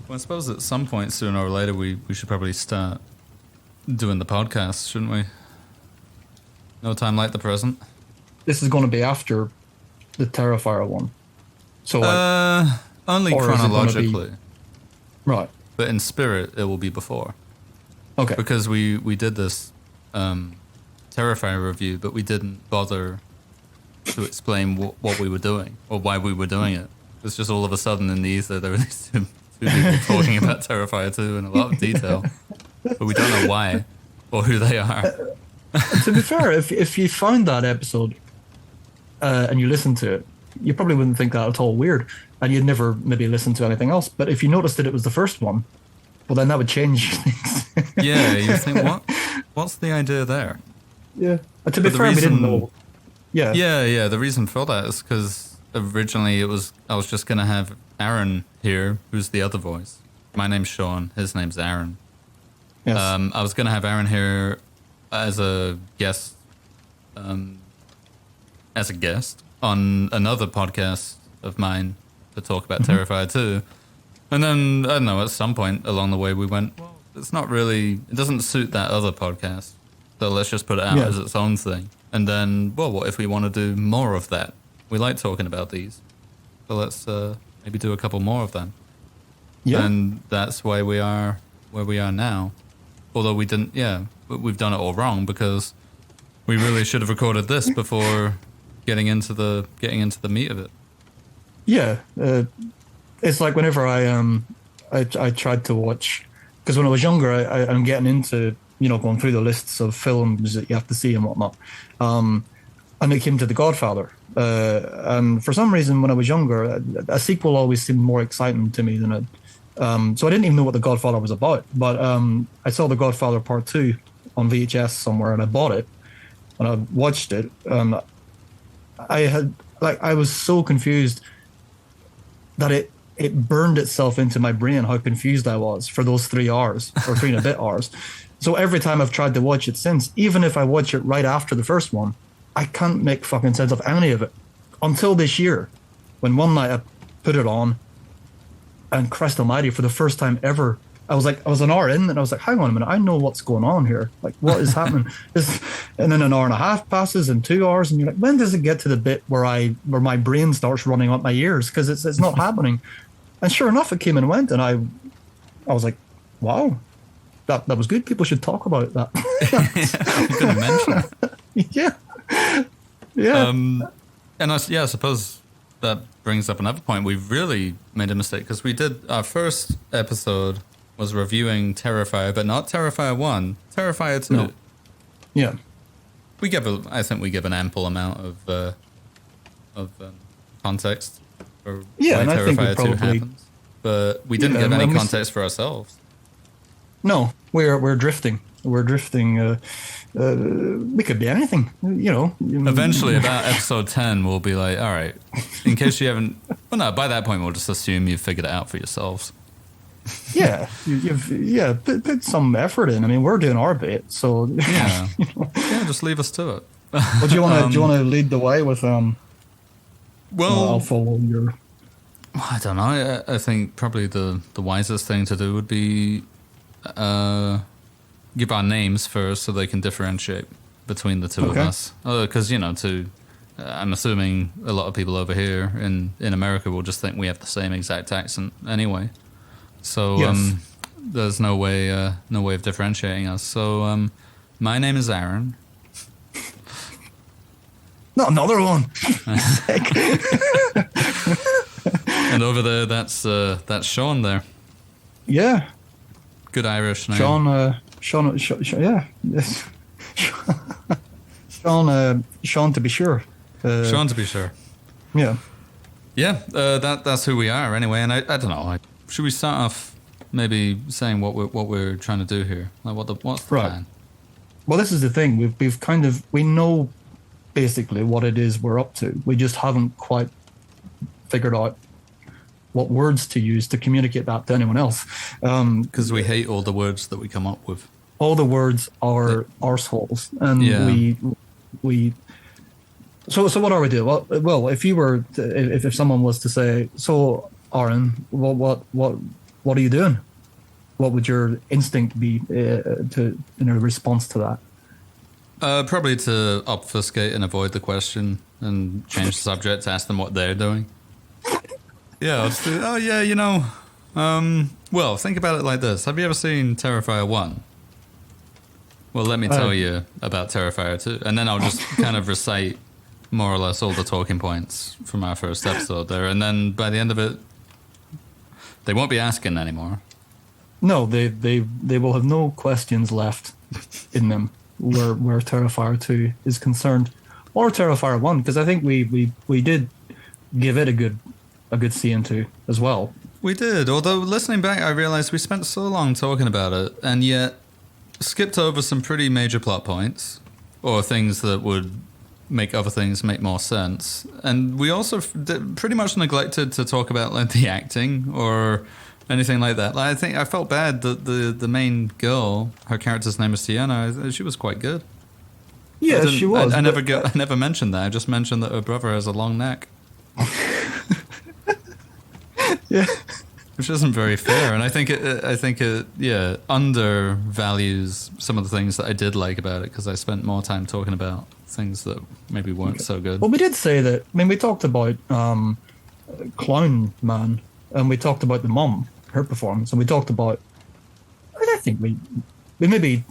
Well, I suppose at some point, sooner or later, we should probably start doing the podcast, shouldn't we? No time like the present. This is going to be after the Terrifier one. So, like, only or is it gonna be- chronologically, right. but in spirit, it will be before. Okay. Because we did this Terrifier review, but we didn't bother to explain what we were doing or why we were doing it. It's just all of a sudden in the ether there were these two people talking about Terrifier 2 in a lot of detail, but we don't know why or who they are. To be fair, if you found that episode and you listened to it, you probably wouldn't think that at all weird, and you'd never maybe listen to anything else. But if you noticed that it was the first one, well, then that would change things. Yeah, you think, what's the idea there? Yeah. To be fair, we didn't know. Yeah. Yeah. The reason for that is because originally I was just gonna have Aaron here, who's the other voice. My name's Sean. His name's Aaron. Yes. I was gonna have Aaron here as a guest, on another podcast of mine to talk about Terrifier 2. And then, I don't know, at some point along the way we went, well, it doesn't suit that other podcast. So let's just put it out as its own thing. And then, well, what if we want to do more of that? We like talking about these. So let's maybe do a couple more of them. Yeah. And that's why we are where we are now. Although we didn't, we've done it all wrong because we really should have recorded this before getting into the meat of it. Yeah, it's like whenever I tried to watch, because when I was younger, I'm getting into going through the lists of films that you have to see and whatnot, and it came to The Godfather, and for some reason when I was younger, a sequel always seemed more exciting to me than it. So I didn't even know what The Godfather was about, but I saw The Godfather Part 2 on VHS somewhere, and I bought it, and I watched it, and I was so confused that it burned itself into my brain how confused I was for those 3 hours or 3 and a bit hours. So every time I've tried to watch it since, even if I watch it right after the first one, I can't make fucking sense of any of it until this year, when one night I put it on, and Christ Almighty, for the first time ever, I was an hour in, and I was like, hang on a minute, I know what's going on here. Like, what is happening? And then an hour and a half passes, and 2 hours, and you're like, when does it get to the bit where my brain starts running up my ears? Because it's not happening. And sure enough, it came and went, and I was like, wow, that was good. People should talk about that. I'm going to mention it. Yeah. And I suppose that brings up another point. We really made a mistake because we did our first episode was reviewing Terrifier, but not Terrifier 1, Terrifier 2. No. Yeah. I think we give an ample amount of context for why Terrifier 2 happens. But we didn't give any context for ourselves. No, we're drifting. We're drifting. We could be anything, Eventually, about episode 10, we'll be like, all right, in case you haven't... Well, no, by that point, we'll just assume you've figured it out for yourselves. Yeah, put some effort in. I mean, we're doing our bit, so... Yeah, just leave us to it. Well, do you want to lead the way with... Well, I'll follow your... I don't know. I think probably the wisest thing to do would be... give our names first so they can differentiate between the two of us. Because, I'm assuming a lot of people over here in America will just think we have the same exact accent anyway. So there's no way of differentiating us. So my name is Aaron. Not another one. And over there, that's Sean there. Yeah. Good Irish name. Sean, yeah. Sean to be sure. Sean to be sure. Yeah. Yeah, that's who we are anyway. And I don't know. Should we start off maybe saying what we're trying to do here? Like what's the plan? Well, this is the thing. We know basically what it is we're up to. We just haven't quite figured out what words to use to communicate that to anyone else. Because we hate all the words that we come up with. All the words are arseholes, and we So what are we doing? Well, if you were, if someone was to say, so Aaron, what are you doing? What would your instinct be to in a response to that? Probably to obfuscate and avoid the question and change the subject to ask them what they're doing. Yeah, I'll just do, oh yeah, well, think about it like this. Have you ever seen Terrifier 1? Well, let me tell you about Terrifier 2. And then I'll just kind of recite more or less all the talking points from our first episode there. And then by the end of it, they won't be asking anymore. No, they will have no questions left in them where Terrifier 2 is concerned, or Terrifier 1, because I think we did give it a good see into as well. We did, although listening back, I realized we spent so long talking about it, and yet skipped over some pretty major plot points, or things that would make other things make more sense. And we also pretty much neglected to talk about like the acting or anything like that. Like, I think I felt bad that the main girl, her character's name is Sienna, she was quite good. Yeah, she was. I never mentioned that. I just mentioned that her brother has a long neck. Yeah, which isn't very fair, and I think it undervalues some of the things that I did like about it because I spent more time talking about things that maybe weren't so good. Well, we did say that. I mean, we talked about Clown Man, and we talked about the mum, her performance, and we talked about. I think we maybe,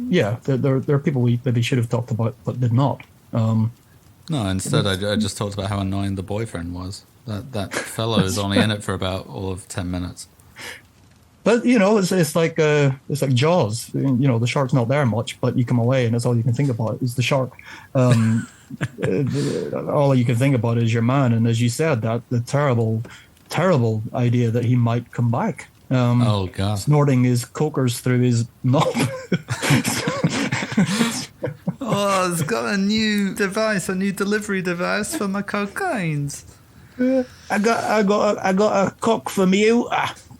yeah, there are people we maybe should have talked about but did not. No, instead I just talked about how annoying the boyfriend was. That fellow is only in it for about all of 10 minutes. But it's like Jaws. The shark's not there much, but you come away and that's all you can think about is the shark. All you can think about is your man, and as you said, that the terrible idea that he might come back. Oh God! Snorting his cokers through his knob. Oh, it's got a new device, a new delivery device for my cocaines. I got a cock from you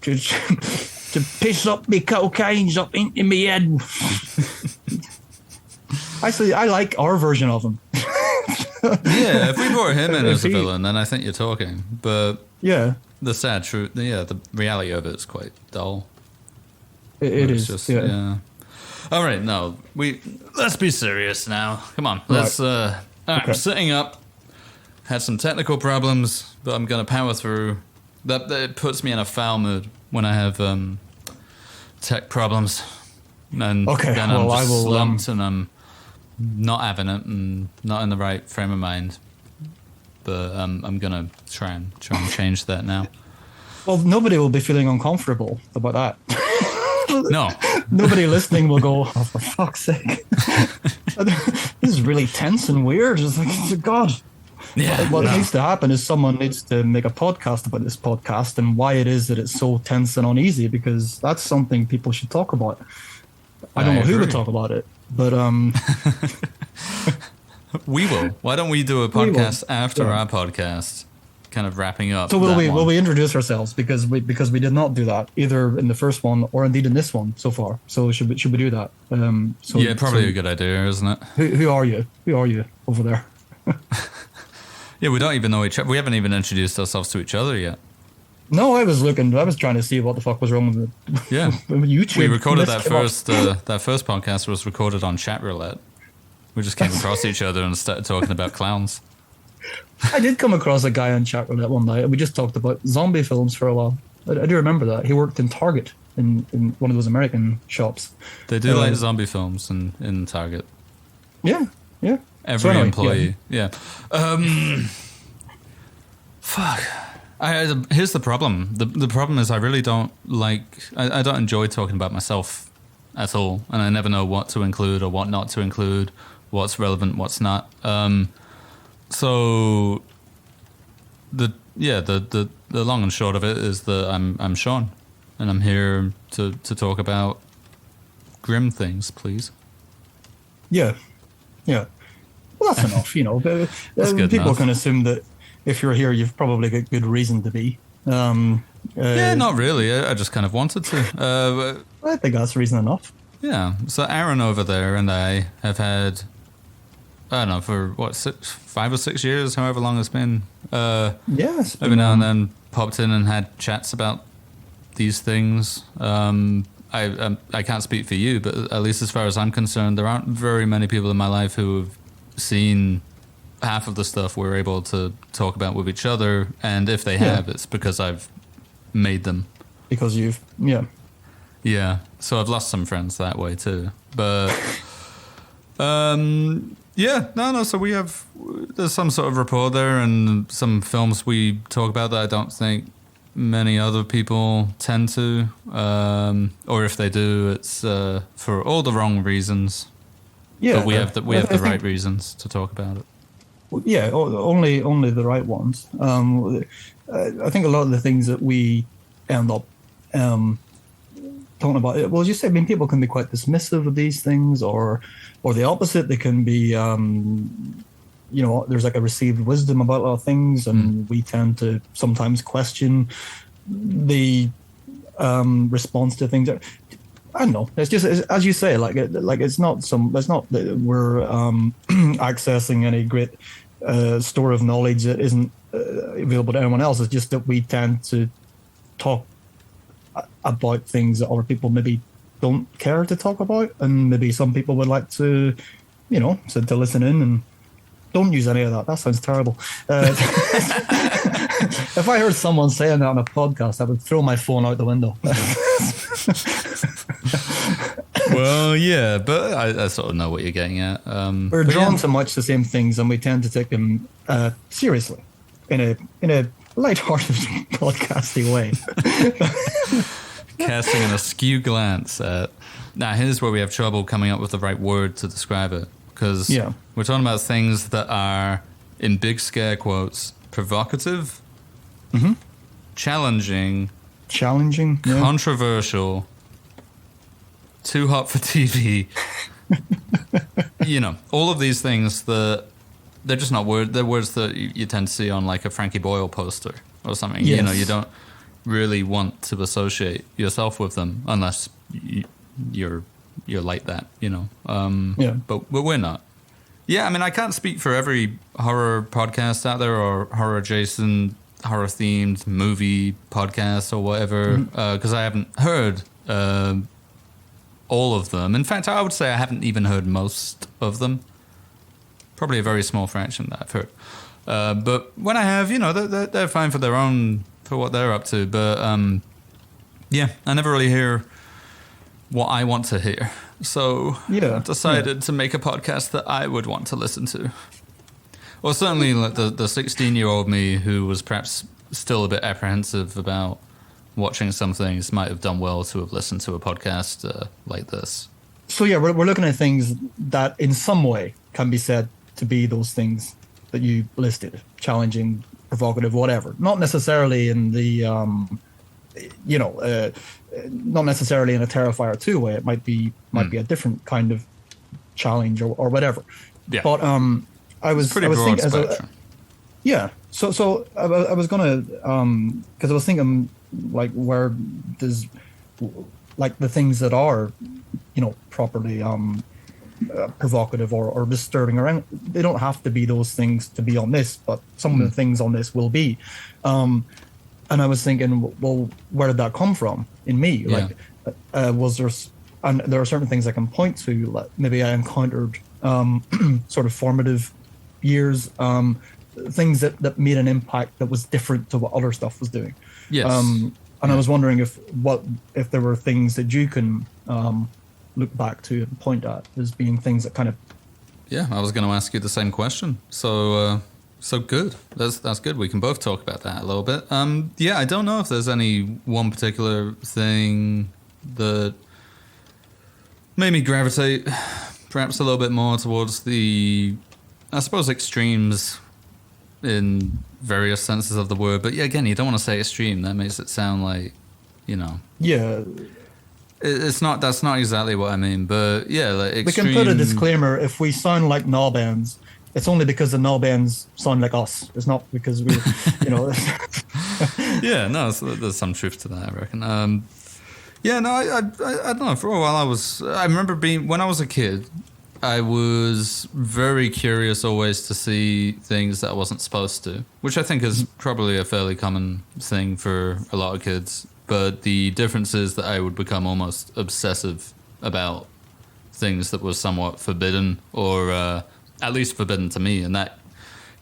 to piss up me cocaines up into me head. Actually, I like our version of him. Yeah, if we brought him in as a villain, then I think you're talking. But yeah, the sad truth, the reality of it is quite dull. It is. Just, yeah. All right, no, let's be serious now. Come on, let's. All right, okay. I'm sitting up. Had some technical problems, but I'm gonna power through. That puts me in a foul mood when I have tech problems, and then I'm just slumped and I'm not having it and not in the right frame of mind. But I'm gonna try and change that now. Well, nobody will be feeling uncomfortable about that. No. Nobody listening will go, oh, for fuck's sake. This is really tense and weird. It's like, God. Yeah. What needs to happen is someone needs to make a podcast about this podcast and why it is that it's so tense and uneasy, because that's something people should talk about. I don't know who would talk about it, but we will. Why don't we do a podcast after our podcast? Kind of wrapping up. So will we introduce ourselves because we did not do that either in the first one or indeed in this one so far. So should we do that? Probably a good idea, isn't it? Who are you? Who are you over there? Yeah, we don't even know each other. We haven't even introduced ourselves to each other yet. No, I was trying to see what the fuck was wrong with it. Yeah, with YouTube. We recorded that first podcast was recorded on chat roulette. We just came across each other and started talking about clowns. I did come across a guy on chat roulette one night, and we just talked about zombie films for a while. I do remember that. He worked in Target in one of those American shops. They do like zombie films in Target. Yeah. Every employee. Yeah. Fuck. Here's the problem. The problem is I really don't I don't enjoy talking about myself at all, and I never know what to include or what not to include, what's relevant, what's not. So the long and short of it is that I'm Sean, and I'm here to talk about grim things, please. Yeah. Well, that's enough, People enough. can assume that if you're here, you've probably got good reason to be. Yeah, not really. I just kind of wanted to. I think that's reason enough. Yeah. So Aaron over there and I have had I don't know, for what, 5 or 6 years, however long it's been. Yes. Every now and then popped in and had chats about these things. I can't speak for you, but at least as far as I'm concerned, there aren't very many people in my life who have seen half of the stuff we're able to talk about with each other. And if they have, it's because I've made them. Because you've, Yeah, so I've lost some friends that way too. But, so there's some sort of rapport there, and some films we talk about that I don't think many other people tend to. Or if they do, it's for all the wrong reasons. Yeah. But we have the right reasons to talk about it. Yeah, only the right ones. I think a lot of the things that we end up talking about, well, as you say, I mean, people can be quite dismissive of these things, or the opposite. They can be, there's like a received wisdom about a lot of things, and we tend to sometimes question the response to things. I don't know. It's just as you say, it's not that we're accessing any great store of knowledge that isn't available to anyone else. It's just that we tend to talk about things that other people maybe don't care to talk about, and maybe some people would like to, to listen in. And don't use any of that. That sounds terrible. If I heard someone saying that on a podcast, I would throw my phone out the window. Well, yeah, but I sort of know what you're getting at. We're drawn to much the same things, and we tend to take them seriously in a light-hearted, podcasty way. Casting an askew glance at. Now, here's where we have trouble coming up with the right word to describe it, because we're talking about things that are, in big scare quotes, provocative, challenging, controversial, too hot for TV. All of these things that they're just not words. They're words that you tend to see on like a Frankie Boyle poster or something. Yes. You don't really want to associate yourself with them unless you're like that. But we're not. Yeah, I mean, I can't speak for every horror podcast out there, or horror adjacent, horror themed movie podcast or whatever, because I haven't heard all of them. In fact, I would say I haven't even heard most of them. Probably a very small fraction that I've heard. But when I have, they're fine for what they're up to. But I never really hear what I want to hear. So I decided to make a podcast that I would want to listen to. Well, certainly like the 16-year-old me who was perhaps still a bit apprehensive about watching some things might have done well to have listened to a podcast like this. So we're looking at things that in some way can be said to be those things that you listed: challenging, provocative, whatever. Not necessarily in the not necessarily in a Terrifier 2 way. It might be a different kind of challenge or whatever. Yeah. But I was broad thinking spectrum. So I was gonna because I was thinking like, where does like the things that are properly provocative or disturbing, or they don't have to be those things to be on this, but some of the things on this will be. And I was thinking, well, where did that come from in me? Yeah. Like, was there? And there are certain things I can point to. Like maybe I encountered sort of formative years, things that made an impact that was different to what other stuff was doing. Yes. And I was wondering if there were things that you can look back to and point at as being things that kind of. Yeah, I was going to ask you the same question. So good. That's good. We can both talk about that a little bit. I don't know if there's any one particular thing that made me gravitate perhaps a little bit more towards the, I suppose, extremes in various senses of the word. But yeah, again, you don't want to say extreme. That makes it sound like, Yeah. It's not. That's not exactly what I mean. But yeah, like extreme. We can put a disclaimer: if we sound like knob ends, it's only because the knob ends sound like us. It's not because we, Yeah, no, there's some truth to that, I reckon. I don't know. For a while, I remember when I was a kid, I was very curious always to see things that I wasn't supposed to, which I think is probably a fairly common thing for a lot of kids. But the difference is that I would become almost obsessive about things that were somewhat forbidden, or at least forbidden to me. And that,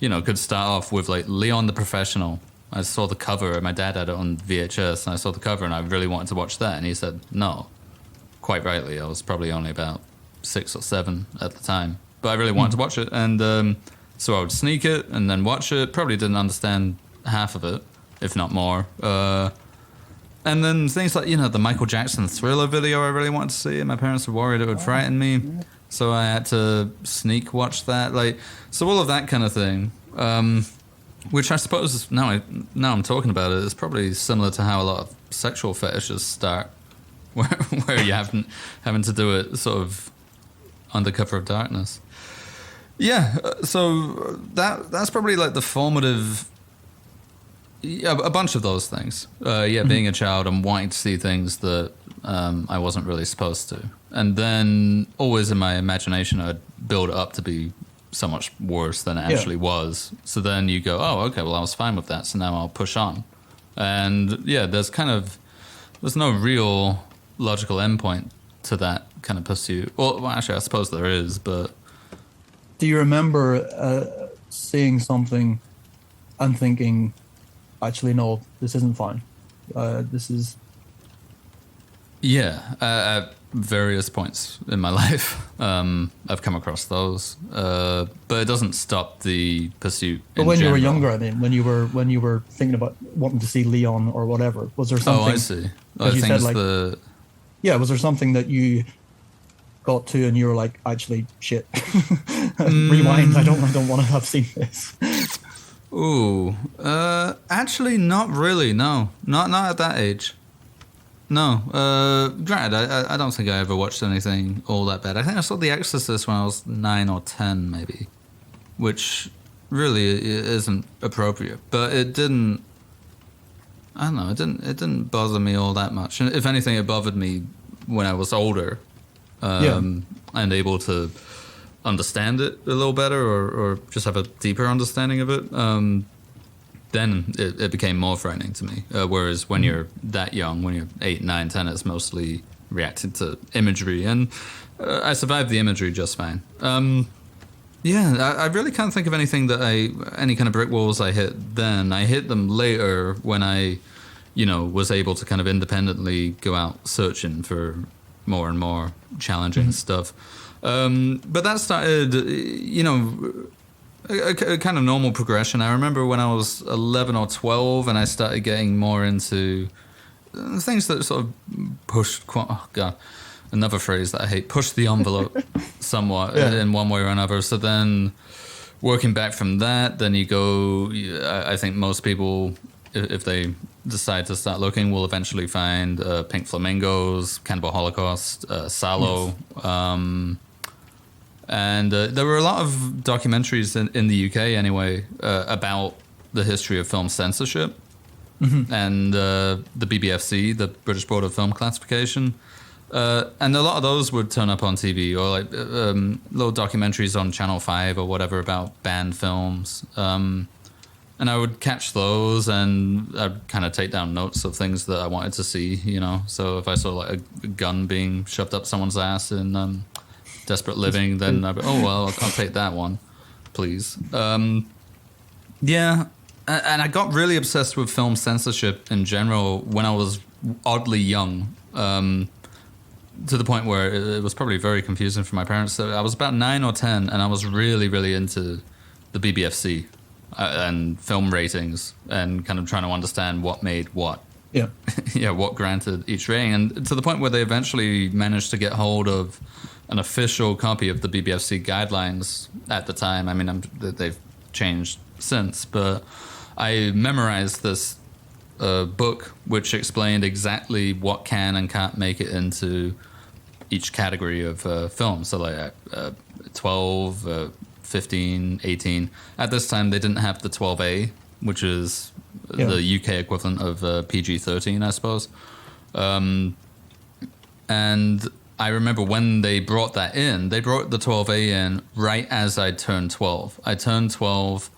could start off with like Leon the Professional. I saw the cover, my dad had it on VHS, and I saw the cover and I really wanted to watch that. And he said, no, quite rightly. I was probably only about 6 or 7 at the time, but I really wanted to watch it. And so I would sneak it and then watch it. Probably didn't understand half of it, if not more. And then things like, the Michael Jackson Thriller video I really wanted to see, and my parents were worried it would frighten me. So I had to sneak watch that. So all of that kind of thing, which I suppose, now I'm talking about it, is probably similar to how a lot of sexual fetishes start, where you having to do it sort of under cover of darkness. Yeah, so that's probably like the formative... Yeah, a bunch of those things. Being a child and wanting to see things that I wasn't really supposed to. And then always in my imagination, I'd build it up to be so much worse than it actually was. So then you go, oh, okay, well, I was fine with that, so now I'll push on. And there's no real logical endpoint to that kind of pursuit. Well, actually, I suppose there is, but... Do you remember seeing something and thinking... Actually, no, this isn't fine. This is... Yeah, at various points in my life, I've come across those. But it doesn't stop the pursuit. But when you were younger, I mean, when you were thinking about wanting to see Leon or whatever, was there something... Oh, I see. I think said, like, yeah, was there something that you got to and you were like, actually, shit. Rewind, I don't want to have seen this. Ooh, actually, not really. No, not at that age. No, granted, I don't think I ever watched anything all that bad. I think I saw The Exorcist when I was 9 or 10, maybe, which really isn't appropriate. But it didn't. I don't know. It didn't bother me all that much. And if anything, it bothered me when I was older, and able to understand it a little better, or just have a deeper understanding of it, then it became more frightening to me. Whereas when you're that young, when you're 8, 9, 10, it's mostly reacting to imagery, and I survived the imagery just fine. I really can't think of anything any kind of brick walls I hit then. I hit them later when I, was able to kind of independently go out searching for more and more challenging stuff. But that started, a kind of normal progression. I remember when I was 11 or 12 and I started getting more into things that sort of pushed, another phrase that I hate, push the envelope somewhat in one way or another. So then working back from that, then you go, I think most people, if they decide to start looking, will eventually find Pink Flamingos, Cannibal Holocaust, Sallow. Yes. And there were a lot of documentaries in the UK anyway about the history of film censorship and the BBFC, the British Board of Film Classification. And a lot of those would turn up on TV, or like little documentaries on Channel 5 or whatever about banned films. And I would catch those and I'd kind of take down notes of things that I wanted to see, So if I saw like a gun being shoved up someone's ass in Desperate Living, then I'd be, I'll take that one, please. And I got really obsessed with film censorship in general when I was oddly young, to the point where it was probably very confusing for my parents. So I was about 9 or 10, and I was really, really into the BBFC and film ratings and kind of trying to understand what made what. Yeah. What granted each rating. And to the point where they eventually managed to get hold of an official copy of the BBFC guidelines at the time. I mean, they've changed since, but I memorized this book which explained exactly what can and can't make it into each category of film. So like 12, 15, 18. At this time, they didn't have the 12A, which is the UK equivalent of PG-13, I suppose. And I remember when they brought that in, they brought the 12A in right as I turned 12. I turned 12,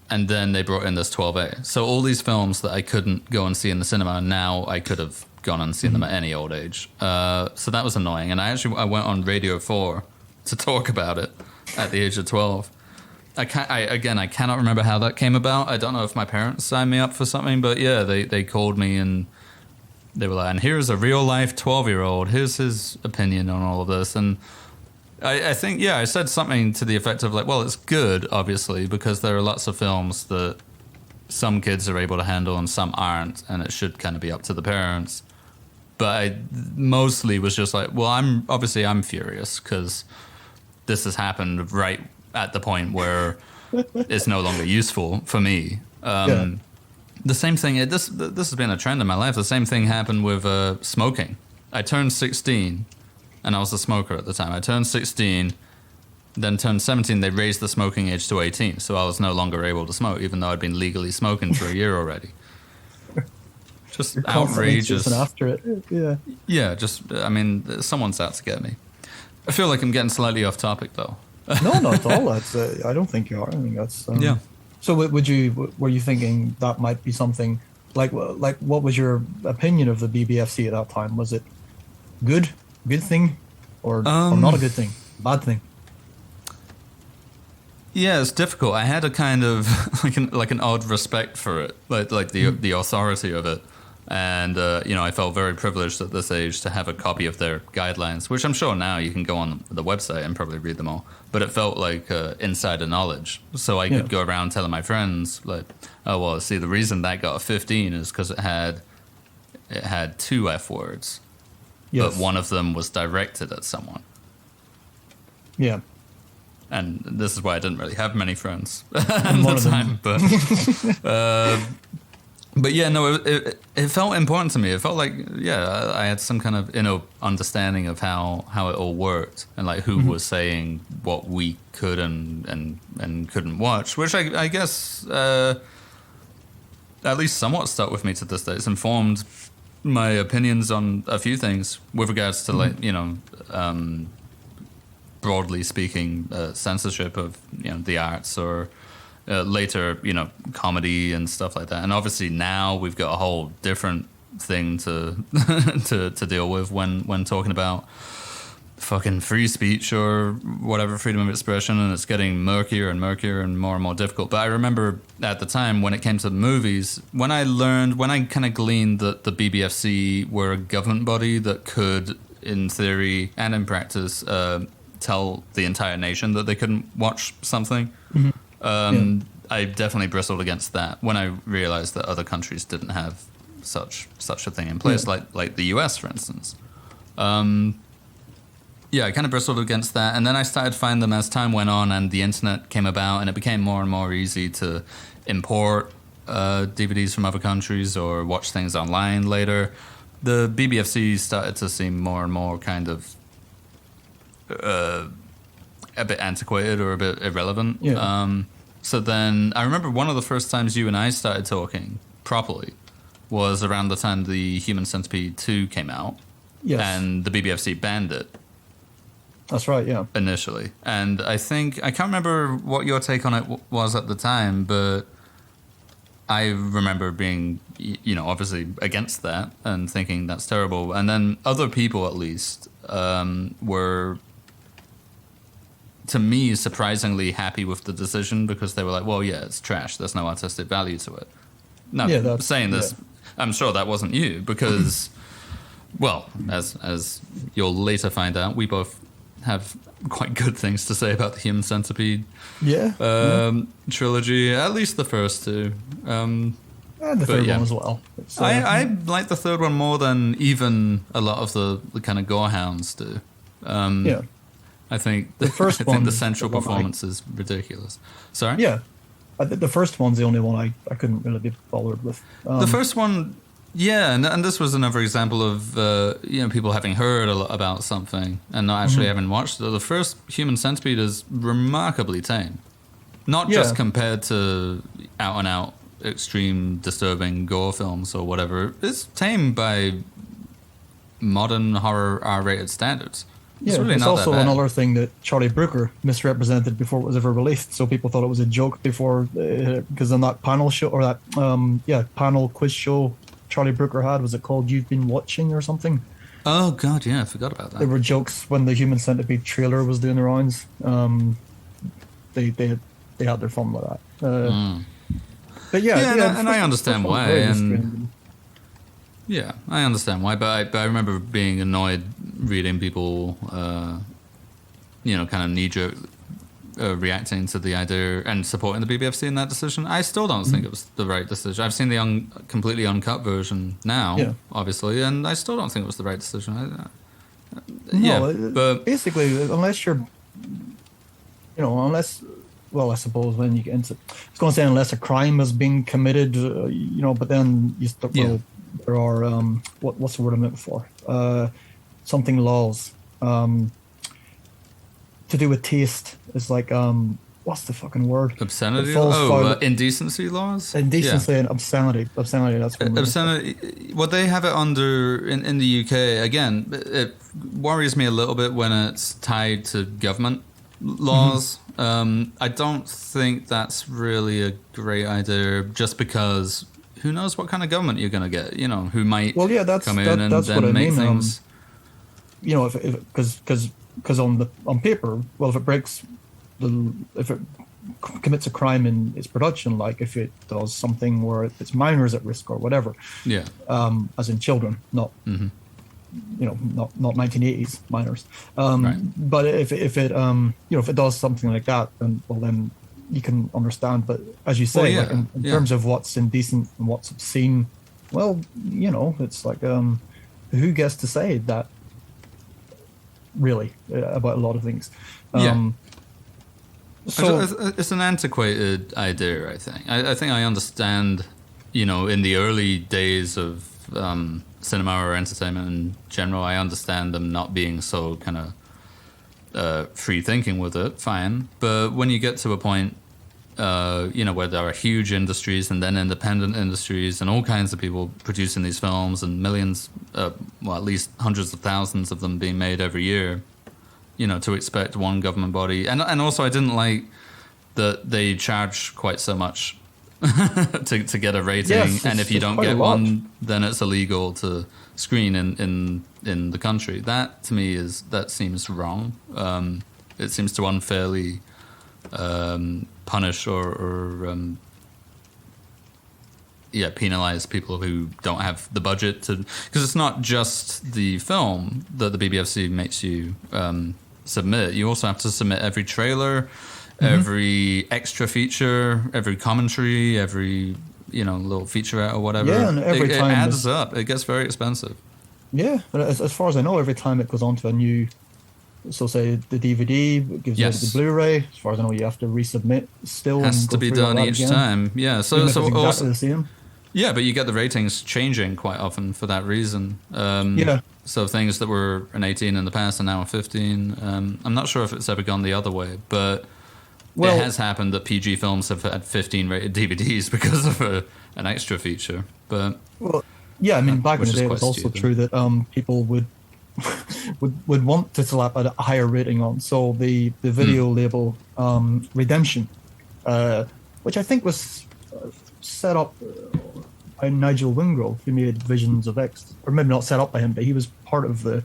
and then they brought in this 12A. So all these films that I couldn't go and see in the cinema, now I could have gone and seen them at any old age. So that was annoying. And I went on Radio 4 to talk about it at the age of 12. I cannot remember how that came about. I don't know if my parents signed me up for something, but yeah, they called me and they were like, and here's a real life 12-year-old. Here's his opinion on all of this. And I think, I said something to the effect of like, well, it's good, obviously, because there are lots of films that some kids are able to handle and some aren't, and it should kind of be up to the parents. But I mostly was just like, well, I'm furious because this has happened right at the point where it's no longer useful for me. The same thing, this has been a trend in my life. The same thing happened with smoking. I turned 16, and I was a smoker at the time. I turned 16, then turned 17. They raised the smoking age to 18, so I was no longer able to smoke, even though I'd been legally smoking for a year already. Just outrageous. After it, yeah. Yeah, someone's out to get me. I feel like I'm getting slightly off topic, though. No, not at all. That's I don't think you are. I think that's yeah. So were you thinking that might be something like what was your opinion of the BBFC at that time? Was it good thing, or not a good thing, bad thing? Yeah, it's difficult. I had a kind of like an odd respect for it, like the authority of it. And, I felt very privileged at this age to have a copy of their guidelines, which I'm sure now you can go on the website and probably read them all. But it felt like insider knowledge. So I could go around telling my friends, like, oh, well, see, the reason that got a 15 is because it had 2 F words. Yes. But one of them was directed at someone. Yeah. And this is why I didn't really have many friends at the time. But yeah, no, it felt important to me. It felt like, I had some kind of inner understanding of how it all worked and like who was saying what we could and couldn't watch, which I guess at least somewhat stuck with me to this day. It's informed my opinions on a few things with regards to broadly speaking, censorship of the arts or later, comedy and stuff like that. And obviously now we've got a whole different thing to to deal with when talking about fucking free speech or whatever, freedom of expression, and it's getting murkier and murkier and more difficult. But I remember at the time when it came to the movies, when I kind of gleaned that the BBFC were a government body that could, in theory and in practice, tell the entire nation that they couldn't watch something. I definitely bristled against that when I realized that other countries didn't have such a thing in place, like the US, for instance. I kind of bristled against that, and then I started to find them as time went on and the internet came about, and it became more and more easy to import DVDs from other countries or watch things online later. The BBFC started to seem more and more kind of a bit antiquated or a bit irrelevant. So then I remember one of the first times you and I started talking properly was around the time the Human Centipede 2 came out. Yes. And the BBFC banned it. That's right, yeah. Initially. And I can't remember what your take on it was at the time, but I remember being, obviously against that and thinking that's terrible. And then other people, at least, were, to me, surprisingly happy with the decision because they were like, well, yeah, it's trash. There's no artistic value to it. Now, saying this, I'm sure that wasn't you because, well, as you'll later find out, we both have quite good things to say about the Human Centipede trilogy, at least the first two. And the third one as well. I like the third one more than even a lot of the kind of gorehounds do. I think the first one, the central performance is ridiculous. Sorry? Yeah. The first one's the only one I couldn't really be bothered with. The first one, and this was another example of people having heard a lot about something and not actually having watched it. The first Human Centipede is remarkably tame. Not just compared to out-and-out extreme disturbing gore films or whatever. It's tame by modern horror R-rated standards. Yeah, It's really it's not also that bad. another thing that Charlie Brooker misrepresented before it was ever released. So people thought it was a joke before, because on that panel show or that panel quiz show Charlie Brooker had, was it called "You've Been Watching" or something? Oh god, yeah, I forgot about There that. were jokes when the Human Centipede trailer was doing the rounds. They had their fun with that. But Yeah, and I understand the film's why, very and restrained. yeah, I understand why, but I remember being annoyed reading people, kind of knee-jerk reacting to the idea and supporting the BBFC in that decision. I still don't think it was the right decision. I've seen the completely uncut version now, Yeah. obviously, and I still don't think it was the right decision. No, but basically, unless you're, well, I suppose when you get into, I was going to say unless a crime has been committed, but then you start, Yeah. well, there are, what's the word I'm looking for? Something laws, to do with taste is like, what's the fucking word? obscenity, It falls foul- indecency laws, indecency Yeah. and obscenity. Obscenity, that's what I'm looking for. Obscenity. Well, they have it under in the UK. Again, it worries me a little bit when it's tied to government laws. I don't think that's really a great idea. Just because who knows what kind of government you're going to get? Who might Well, yeah, come in and that's then what I make mean. things. Because on paper, well, if it commits a crime in its production, like if it does something where it's minors at risk or whatever, Yeah. as in children, not not 1980s minors. Right. But if it does something like that, then you can understand. But as you say, Well, yeah, like in yeah. terms of what's indecent and what's obscene, well, it's like who gets to say that really about a lot of things. Yeah. So It's an antiquated idea, I think. I think I understand, in the early days of cinema or entertainment in general, I understand them not being so kind of free thinking with it, fine. But when you get to a point, where there are huge industries and then independent industries and all kinds of people producing these films and millions, at least hundreds of thousands of them being made every year, to expect one government body. And also I didn't like that they charge quite so much to get a rating. Yes, and if you it's don't quite a get lot. one, then it's illegal to screen in the country. That to me that seems wrong. It seems to unfairly punish or penalize people who don't have the budget to, because it's not just the film that the BBFC makes you submit. You also have to submit every trailer, every extra feature, every commentary, every little featurette or whatever. Yeah, and every time it adds it's- up. It gets very expensive. yeah, but as far as I know, every time it goes onto a new, so say the DVD gives Yes. you the Blu-ray. As far as I know, you have to resubmit still. Has and to go be through all done that each again, time. Yeah. So even if it's exactly also, the same. yeah, but you get the ratings changing quite often for that reason. Yeah. So things that were an 18 in the past are now a 15. I'm not sure if it's ever gone the other way, but Well- it has happened that PG films have had 15 rated DVDs because of an extra feature. But Well, yeah, I mean, back in which the is day, it quite was also stupid. true that people would would want to slap a higher rating on. So the video label Redemption, which I think was set up by Nigel Wingrove, who made Visions of X, or maybe not set up by him, but he was part of the.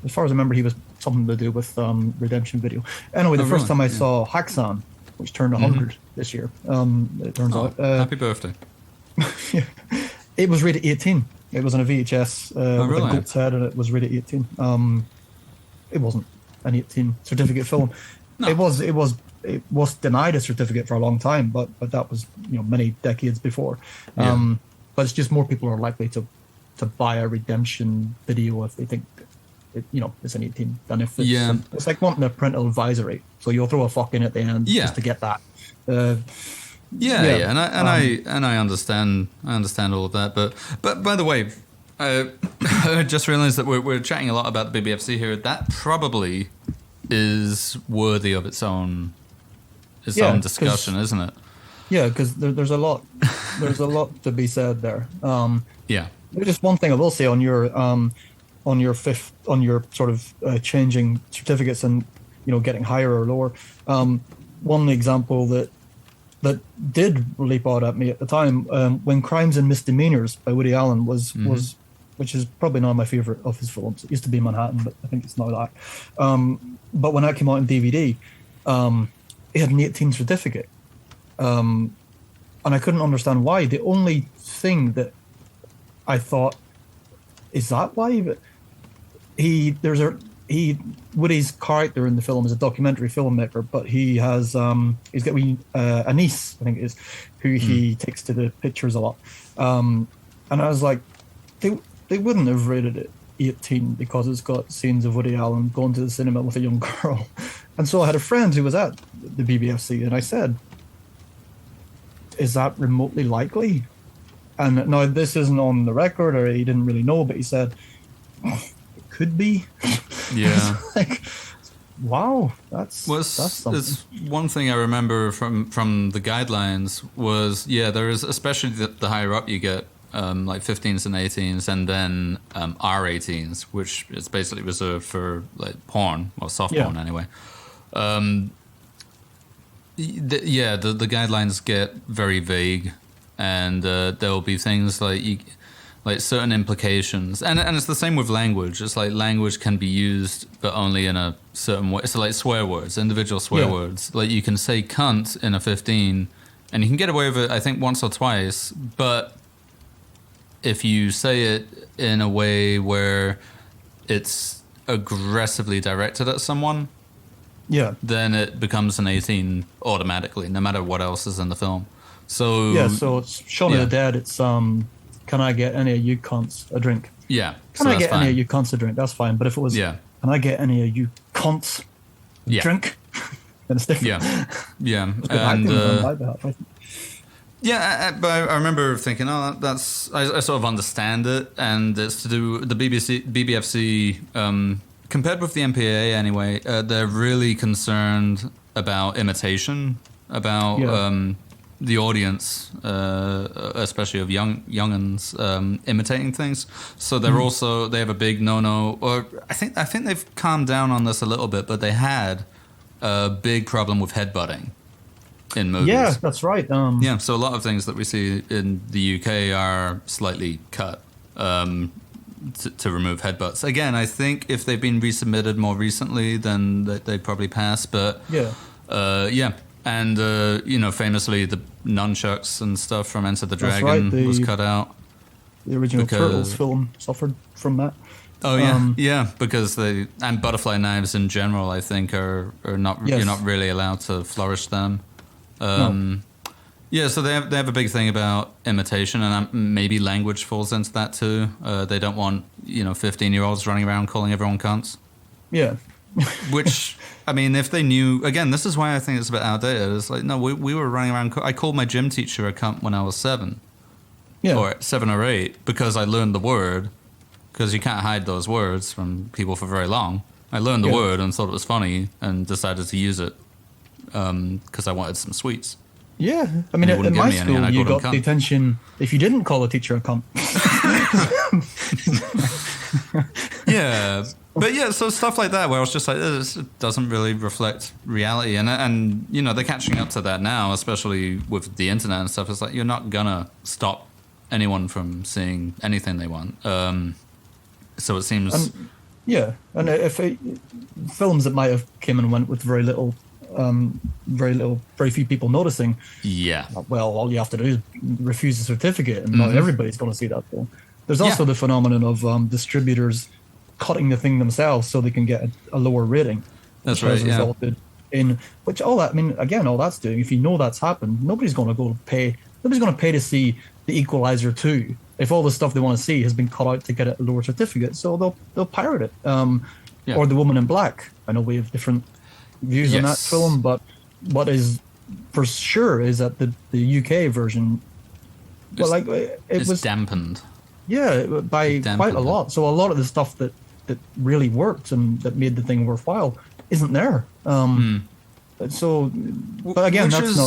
As far as I remember, he was something to do with Redemption Video. Anyway, the Oh, first really? time I Yeah. saw Haxan, which turned 100 this year, it turns oh, out. happy birthday. It was rated 18. It was on a VHS with really? a goat's head, and it was rated 18. It wasn't an 18 certificate film. No. It was denied a certificate for a long time, but that was many decades before. Yeah. But it's just more people are likely to buy a Redemption video if they think it's an 18 than if it's Yeah. it's like wanting a parental advisory. So you'll throw a fuck in at the end Yeah. just to get that. Yeah, Yeah. and I understand all of that, but by the way, I just realised that we're chatting a lot about the BBFC here. That probably is worthy of its own Yeah, own 'cause- discussion, isn't it? Yeah, because there's a lot to be said there. Yeah, Just one thing I will say on your on your sort of changing certificates and getting higher or lower. One example that did leap out at me at the time, when Crimes and Misdemeanors by Woody Allen was which is probably not my favorite of his films. It used to be Manhattan, but I think it's not that. But when that came out on DVD, it had an 18 certificate, and I couldn't understand why. The only thing that I thought, is that why? But Woody's character in the film is a documentary filmmaker, but he's got a niece, I think it is, who he takes to the pictures a lot. And I was like, they wouldn't have rated it 18 because it's got scenes of Woody Allen going to the cinema with a young girl. And so I had a friend who was at the BBFC, and I said, is that remotely likely? And now this isn't on the record, or he didn't really know, but he said, it could be. Yeah. Like, wow, that's something. It's one thing I remember from the guidelines was, there is, especially the higher up you get, like 15s and 18s, and then R18s, which is basically reserved for like porn, or soft porn anyway. The guidelines get very vague, and there will be things like certain implications, and it's the same with language. It's like language can be used, but only in a certain way. So like swear words, individual swear words. Like you can say cunt in a 15, and you can get away with it, I think, once or twice. But if you say it in a way where it's aggressively directed at someone, then it becomes an 18 automatically, no matter what else is in the film. So so it's Shaun of the Dead. It's can I get any of you cunts a drink? Yeah. Can I get any of you cunts a drink? That's fine. But if it was, can I get any of you cunts a drink? Then it's different. Yeah. And but I remember thinking, that's I sort of understand it, and it's to do the BBFC compared with the MPAA anyway. They're really concerned about imitation, about the audience, especially of youngins, imitating things. So they're also, they have a big no-no, or I think they've calmed down on this a little bit, but they had a big problem with headbutting in movies. Yeah, that's right. So a lot of things that we see in the UK are slightly cut to remove headbutts. Again, I think if they've been resubmitted more recently, then they'd probably pass. But and famously the nunchucks and stuff from Enter the Dragon was cut out. The original Turtles film suffered from that. Oh because and butterfly knives in general, I think, are not you're not really allowed to flourish them. So they have a big thing about imitation, and maybe language falls into that too. They don't want 15-year-olds running around calling everyone cunts. Yeah. Which, I mean, if they knew, again, this is why I think it's a bit outdated. It's like, no, we were running around. I called my gym teacher a cunt when I was 7, or 7 or 8, because I learned the word. Because you can't hide those words from people for very long. I learned the word and thought it was funny and decided to use it because I wanted some sweets. Yeah, I mean, in my school, you got detention if you didn't call a teacher a cunt. So stuff like that, where I was just like, this doesn't really reflect reality, and they're catching up to that now, especially with the internet and stuff. It's like you're not gonna stop anyone from seeing anything they want. So it seems, and if films that might have came and went with very few people noticing. Yeah. Well, all you have to do is refuse a certificate, and not everybody's going to see that film. There's also the phenomenon of distributors cutting the thing themselves so they can get a lower rating. That's right. Resulted in all that's doing. If you know that's happened, nobody's going to pay to see The Equalizer 2 if all the stuff they want to see has been cut out to get a lower certificate. So they'll pirate it. Or The Woman in Black. I know we have different views on that film, but what is for sure is that the UK version, it was dampened. Yeah, by quite a lot. So a lot of the stuff that really worked and that made the thing worthwhile isn't there. So, but again, that's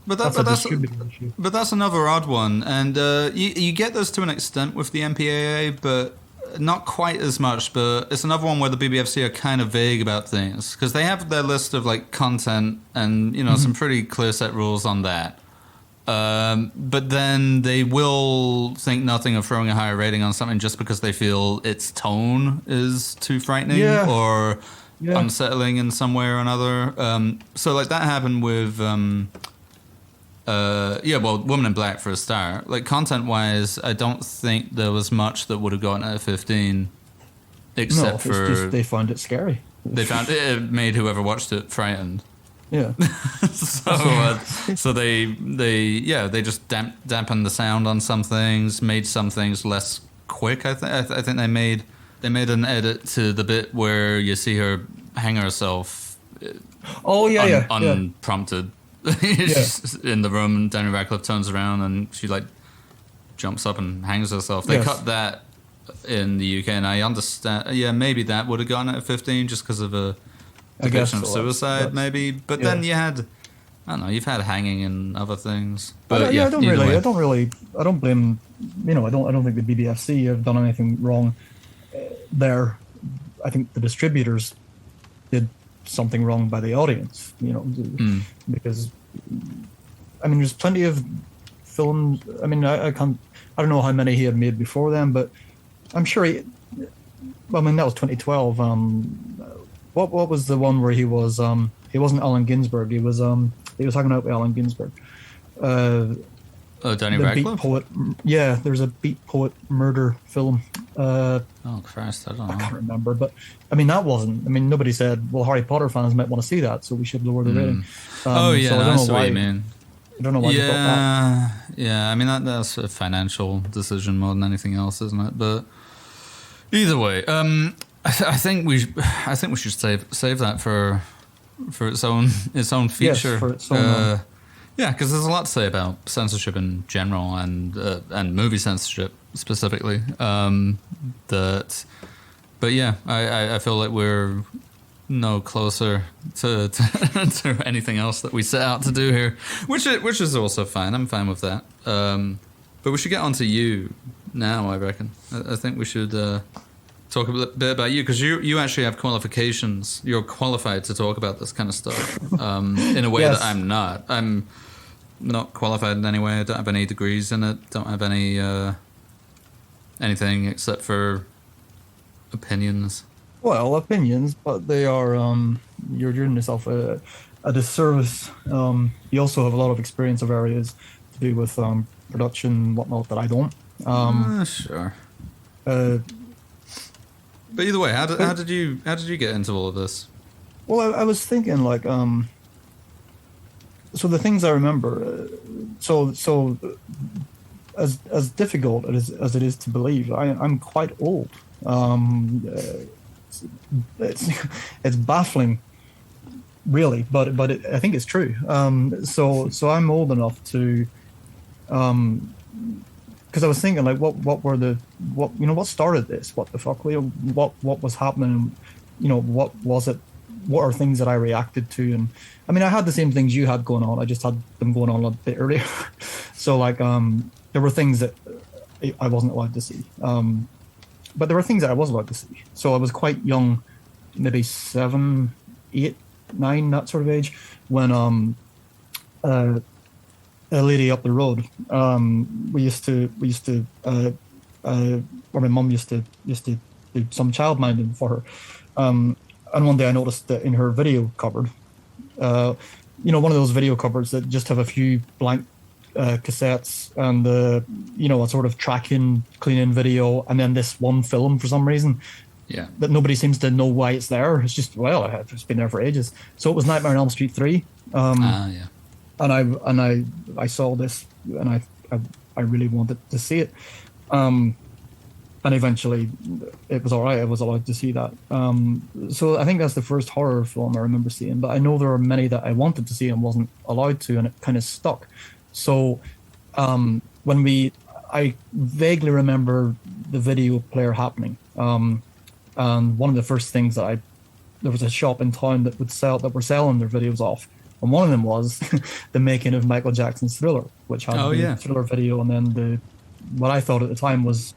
a distributor issue. But that's another odd one, and you get this to an extent with the MPAA, but not quite as much, but it's another one where the BBFC are kind of vague about things because they have their list of like content and some pretty clear set rules on that. But then they will think nothing of throwing a higher rating on something just because they feel its tone is too frightening or unsettling in some way or another. So like that happened with Woman in Black for a start. Like content-wise, I don't think there was much that would have gotten out of 15, except for just they found it scary. They found it made whoever watched it frightened. Yeah. So they just dampened the sound on some things, made some things less quick. I think they made an edit to the bit where you see her hang herself. Unprompted. She's in the room and Daniel Radcliffe turns around and she like jumps up and hangs herself. They cut that in the UK and I understand maybe that would have gone at 15 just because of a depiction of suicide maybe. But then you had you've had hanging and other things. But I don't blame I don't think the BBFC have done anything wrong there. I think the distributors did something wrong by the audience, because there's plenty of films. I don't know how many he had made before then, but I'm sure that was 2012. What was the one where he wasn't Allen Ginsberg, he was hanging out with Allen Ginsberg. Danny Radcliffe? Beat Poet. Yeah, there's a Beat Poet murder film. Oh Christ, I don't know. I can't remember, but that wasn't. Nobody said, well, Harry Potter fans might want to see that, so we should lower the rating. So I don't know what you mean. I don't know why they got that. Yeah, that's a financial decision more than anything else, isn't it? But either way, I think we should save that for its own feature. Yes, for its own. Yeah, because there's a lot to say about censorship in general and movie censorship specifically. But yeah, I feel like we're no closer to to anything else that we set out to do here, which is also fine. I'm fine with that. But we should get on to you now, I reckon. I think we should talk a bit about you because you actually have qualifications. You're qualified to talk about this kind of stuff in a way that I'm not. I'm not qualified in any way. I don't have any degrees in it. Don't have any anything except for opinions. Well, opinions, but they are you're doing yourself a disservice. You also have a lot of experience of areas to do with production and whatnot that I don't. Sure. But either way, how did you get into all of this? Well, I was thinking like so the things I remember. So as difficult as it is to believe, I'm quite old. It's baffling, really, but I think it's true. So I'm old enough to, because I was thinking like, what started this? What the fuck? What was happening? What was it? What are things that I reacted to? And I had the same things you had going on. I just had them going on a bit earlier. So like, there were things that I wasn't allowed to see. But there were things that I was allowed to see. So I was quite young, maybe 7, 8, 9, that sort of age, when a lady up the road, or my mum used to do some child minding for her. And one day I noticed that in her video cupboard, one of those video cupboards that just have a few blank cassettes and a sort of tracking, cleaning video, and then this one film for some reason. Yeah. That nobody seems to know why it's there. It's just it's been there for ages. So it was Nightmare on Elm Street 3. Yeah. And I saw this and I really wanted to see it. And eventually it was all right. I was allowed to see that. So I think that's the first horror film I remember seeing, but I know there are many that I wanted to see and wasn't allowed to, and it kind of stuck. So I vaguely remember the video player happening. And one of the first things there was a shop in town that were selling their videos off. And one of them was the making of Michael Jackson's Thriller, which had the Thriller video, and then what I thought at the time was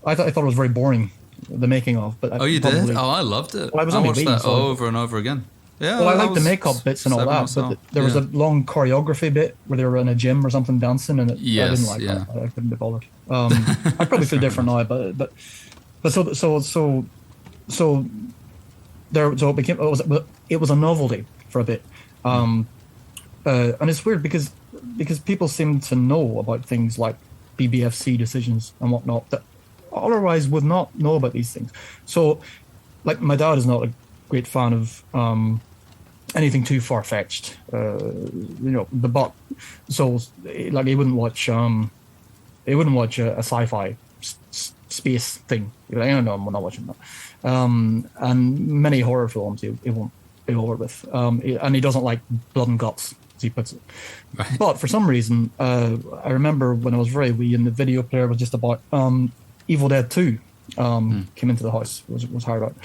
I thought it was very boring, the making of. But Oh, you probably, did? Oh, I loved it. well, I was I only watched wee, that so over and over again. Yeah, well, I I like the was makeup bits and all 7 or that, but so. there was Yeah. a long choreography bit where they were in a gym or something dancing, and I didn't Yes, like that. yeah. I couldn't be bothered. I probably feel Fair different enough. now, but so there so it was a novelty for a bit, um, and it's weird because people seem to know about things like BBFC decisions and whatnot that otherwise would not know about these things. So, like, my dad is not a great fan of anything too far fetched. The bot. So, like, he wouldn't watch a sci-fi space thing. He'd be like, "Oh, no, I'm not watching that." And many horror films he won't be over with. And he doesn't like blood and guts, as he puts it. Right. But for some reason, I remember when I was very wee, and the video player was just about Evil Dead 2 came into the house, was hired out.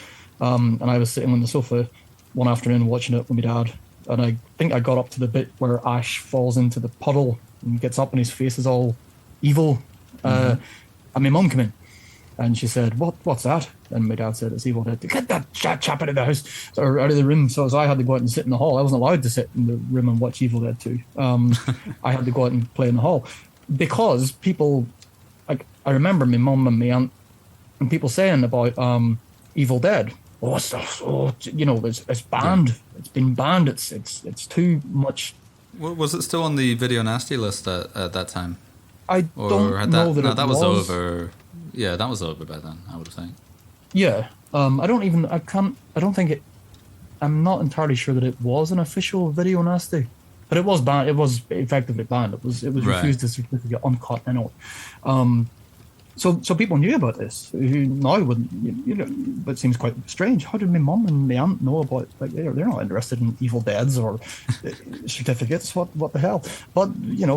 And I was sitting on the sofa one afternoon watching it with my dad. And I think I got up to the bit where Ash falls into the puddle and gets up and his face is all evil. And my mum came in and she said, what's that? And my dad said, "It's Evil Dead. Get that chap out of the house or out of the room." So I had to go out and sit in the hall. I wasn't allowed to sit in the room and watch Evil Dead 2. I had to go out and play in the hall because people, like, I remember my mum and my aunt and people saying about Evil Dead. Oh, it's banned. Yeah. It's been banned. It's too much. Was it still on the video nasty list at that time? I Or don't had know that? that No, it that was was. over. Yeah, that was over by then, I would think. Yeah. I don't think it. I'm not entirely sure that it was an official video nasty, but it was banned. It was effectively banned. It was Right. refused a certificate uncut anyway. So people knew about this who now wouldn't, but it seems quite strange. How did my mum and my aunt know about, like, they're not interested in Evil Deads or certificates? What the hell? But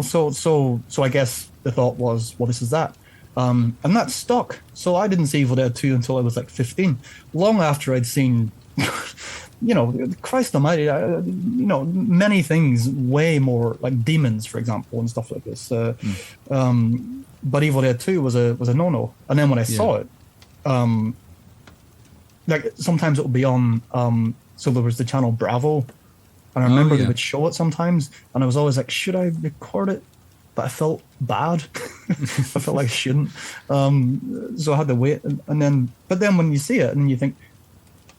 so I guess the thought was, well, this is that. And that stuck. So I didn't see Evil Dead 2 until I was like 15, long after I'd seen Christ almighty, many things way more, like demons, for example, and stuff like this. But Evil Dead 2 was a no-no. And then when I saw it, like, sometimes it would be on, so there was the channel Bravo, and I remember they would show it sometimes, and I was always like, should I record it? But I felt bad. I felt like I shouldn't. So I had to wait. But then when you see it and you think,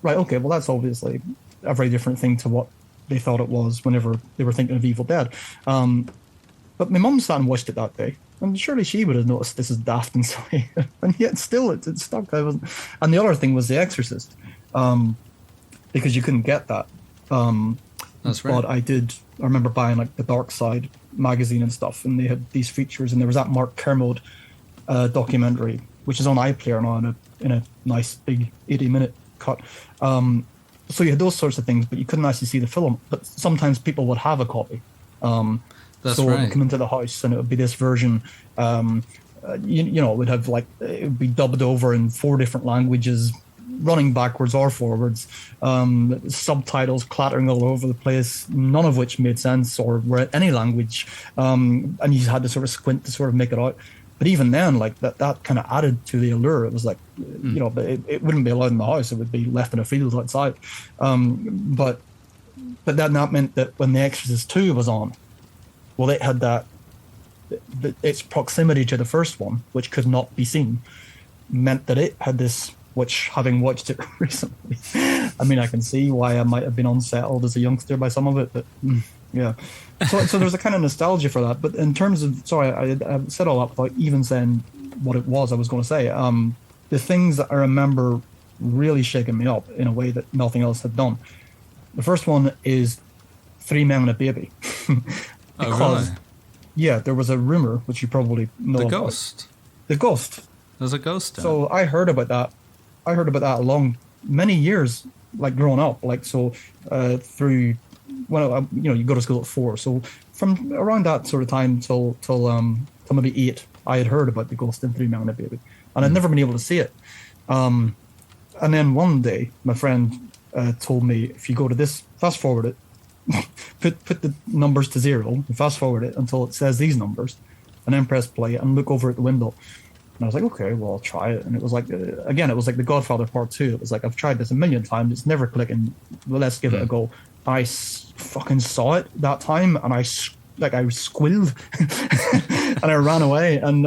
right, okay, well, that's obviously a very different thing to what they thought it was whenever they were thinking of Evil Dead. But my mum sat and watched it that day, and surely she would have noticed this is daft and silly. And yet still it stuck. And the other thing was The Exorcist, because you couldn't get that. That's right. But I remember buying, like, the Dark Side magazine and stuff, and they had these features, and there was that Mark Kermode documentary, which is on iPlayer now in a nice big 80-minute cut. So you had those sorts of things, but you couldn't actually see the film. But sometimes people would have a copy. That's so it right. would come into the house, and it would be this version. It would have, like, it would be dubbed over in 4 different languages, running backwards or forwards, subtitles clattering all over the place, none of which made sense or were in any language, and you had to sort of squint to sort of make it out. But even then, like, that kind of added to the allure. It was like, but it wouldn't be allowed in the house. It would be left in a field outside. But then that meant that when The Exorcist 2 was on, well, it had its proximity to the first one, which could not be seen, meant that it had this, which, having watched it recently, I mean, I can see why I might have been unsettled as a youngster by some of it, but yeah. So there's a kind of nostalgia for that. But in terms of, sorry, I said all that without even saying what it was I was going to say. The things that I remember really shaking me up in a way that nothing else had done. The first one is 3 Men and a Baby. Because, really? Yeah, there was a rumor, which you probably know The about. ghost. The ghost. There's a ghost. So I heard about that. Along many years, like, growing up, like, so through, well, you go to school at 4, so from around that sort of time till maybe 8, I had heard about the ghost in 3 Men and a Baby, and I'd never been able to see it. And then one day, my friend told me, if you go to this, fast forward it, put the numbers to 0, and fast forward it until it says these numbers, and then press play and look over at the window. And I was like, okay, well, I'll try it. And it was like, again, it was like The Godfather Part 2. It was like, I've tried this a million times. It's never clicking. Well, let's give it a go. Fucking saw it that time, and I squealed and I ran away. And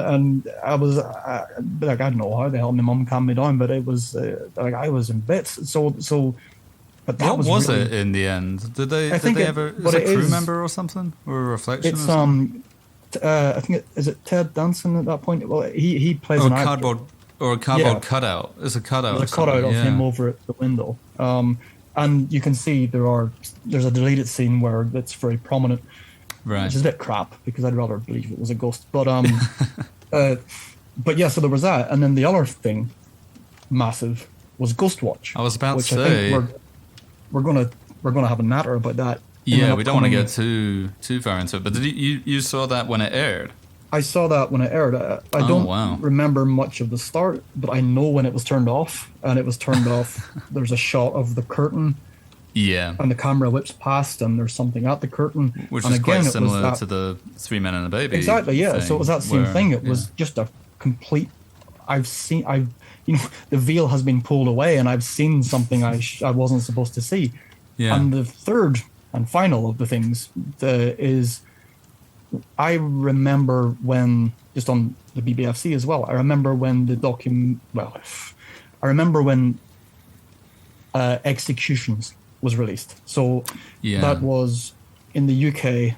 I was like, I don't know how the hell my mum calmed me down, but it was like I was in bits. But that What was really, it in the end? Did they ever? what Was it it crew is- member or something, or a reflection? It's or something? I think is it Ted Danson at that point? Well, he plays Or an a actor. cardboard or a cardboard Yeah. cutout. It's a cutout. There's a or cutout something, of him yeah. over at the window, and you can see there's a deleted scene where it's very prominent, Right. which is a bit crap because I'd rather believe it was a ghost. But but yeah, so there was that, and then the other thing, massive, was Ghost Watch. I was about which to I say. think we're gonna have a natter about that. in Yeah, an we don't want to upcoming- get too far into it. But did you saw that when it aired? I saw that when it aired. I Oh, don't wow. remember much of the start, but I know when it was turned off, and it was turned off. There's a shot of the curtain, Yeah, and the camera whips past, and there's something at the curtain. which and is quite it was similar that- to the Three Men and a Baby. Exactly, yeah. So it was that same where- thing. It yeah. was just a complete. The veil has been pulled away, and I've seen something I wasn't supposed to see. Yeah. And the third and final of the things is, I remember when, just on the BBFC as well, I remember when I remember when Executions was released. So Yeah. that was in the UK.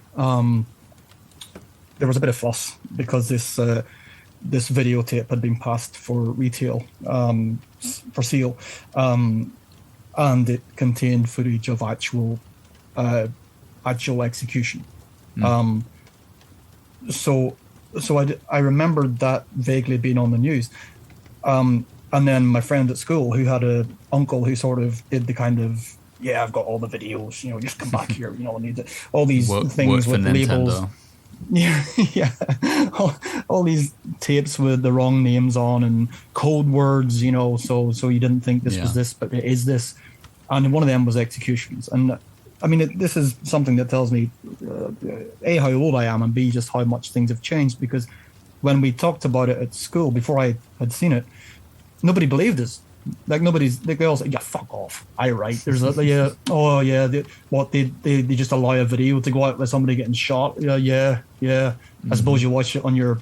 There was a bit of fuss because this videotape had been passed for retail, for sale, and it contained footage of actual execution. So I remembered that vaguely being on the news. And then my friend at school, who had a uncle who sort of did the kind of, yeah, I've got all the videos, just come back here, I need all these Work things for with labels. Nintendo. Yeah, yeah. All these tapes with the wrong names on and code words, so you didn't think this was Yeah. this, but it is this. And one of them was Executions. And I mean, this is something that tells me, A, how old I am, and B, just how much things have changed. Because when we talked about it at school, before I had seen it, nobody believed us. Like the girls, yeah, fuck off. I write. There's they just allow a video to go out with somebody getting shot. Yeah. I suppose you watch it on your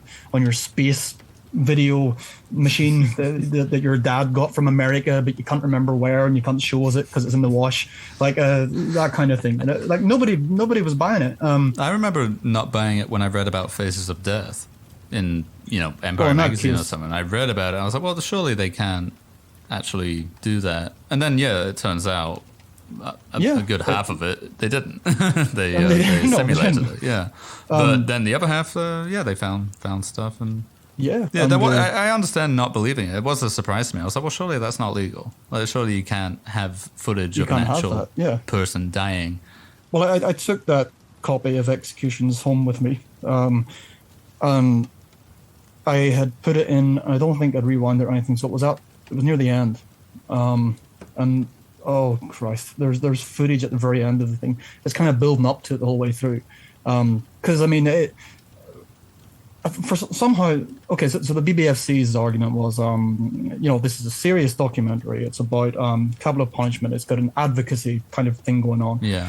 space video machine that your dad got from America, but you can't remember where, and you can't show us it because it's in the wash, like that kind of thing. And like nobody was buying it. I remember not buying it when I read about Faces of Death in Empire in that magazine or case- something. I read about it. I was like, well, surely they can't actually do that. And then it turns out a good half of it they didn't. they No, they simulated didn't. it. Yeah, but then the other half, they found stuff and. Yeah, Yeah, and, I understand not believing it. It was a surprise to me. I was like, well, surely that's not legal. Like, surely you can't have footage of an can't have actual that, yeah. person dying. Well, I took that copy of Executions home with me, and I had put it in. I don't think I'd rewind it or anything, so it was near the end, and oh Christ, there's footage at the very end of the thing. It's kind of building up to it the whole way through, because I mean it. For somehow, okay, so the BBFC's argument was, this is a serious documentary. It's about capital punishment. It's got an advocacy kind of thing going on. Yeah.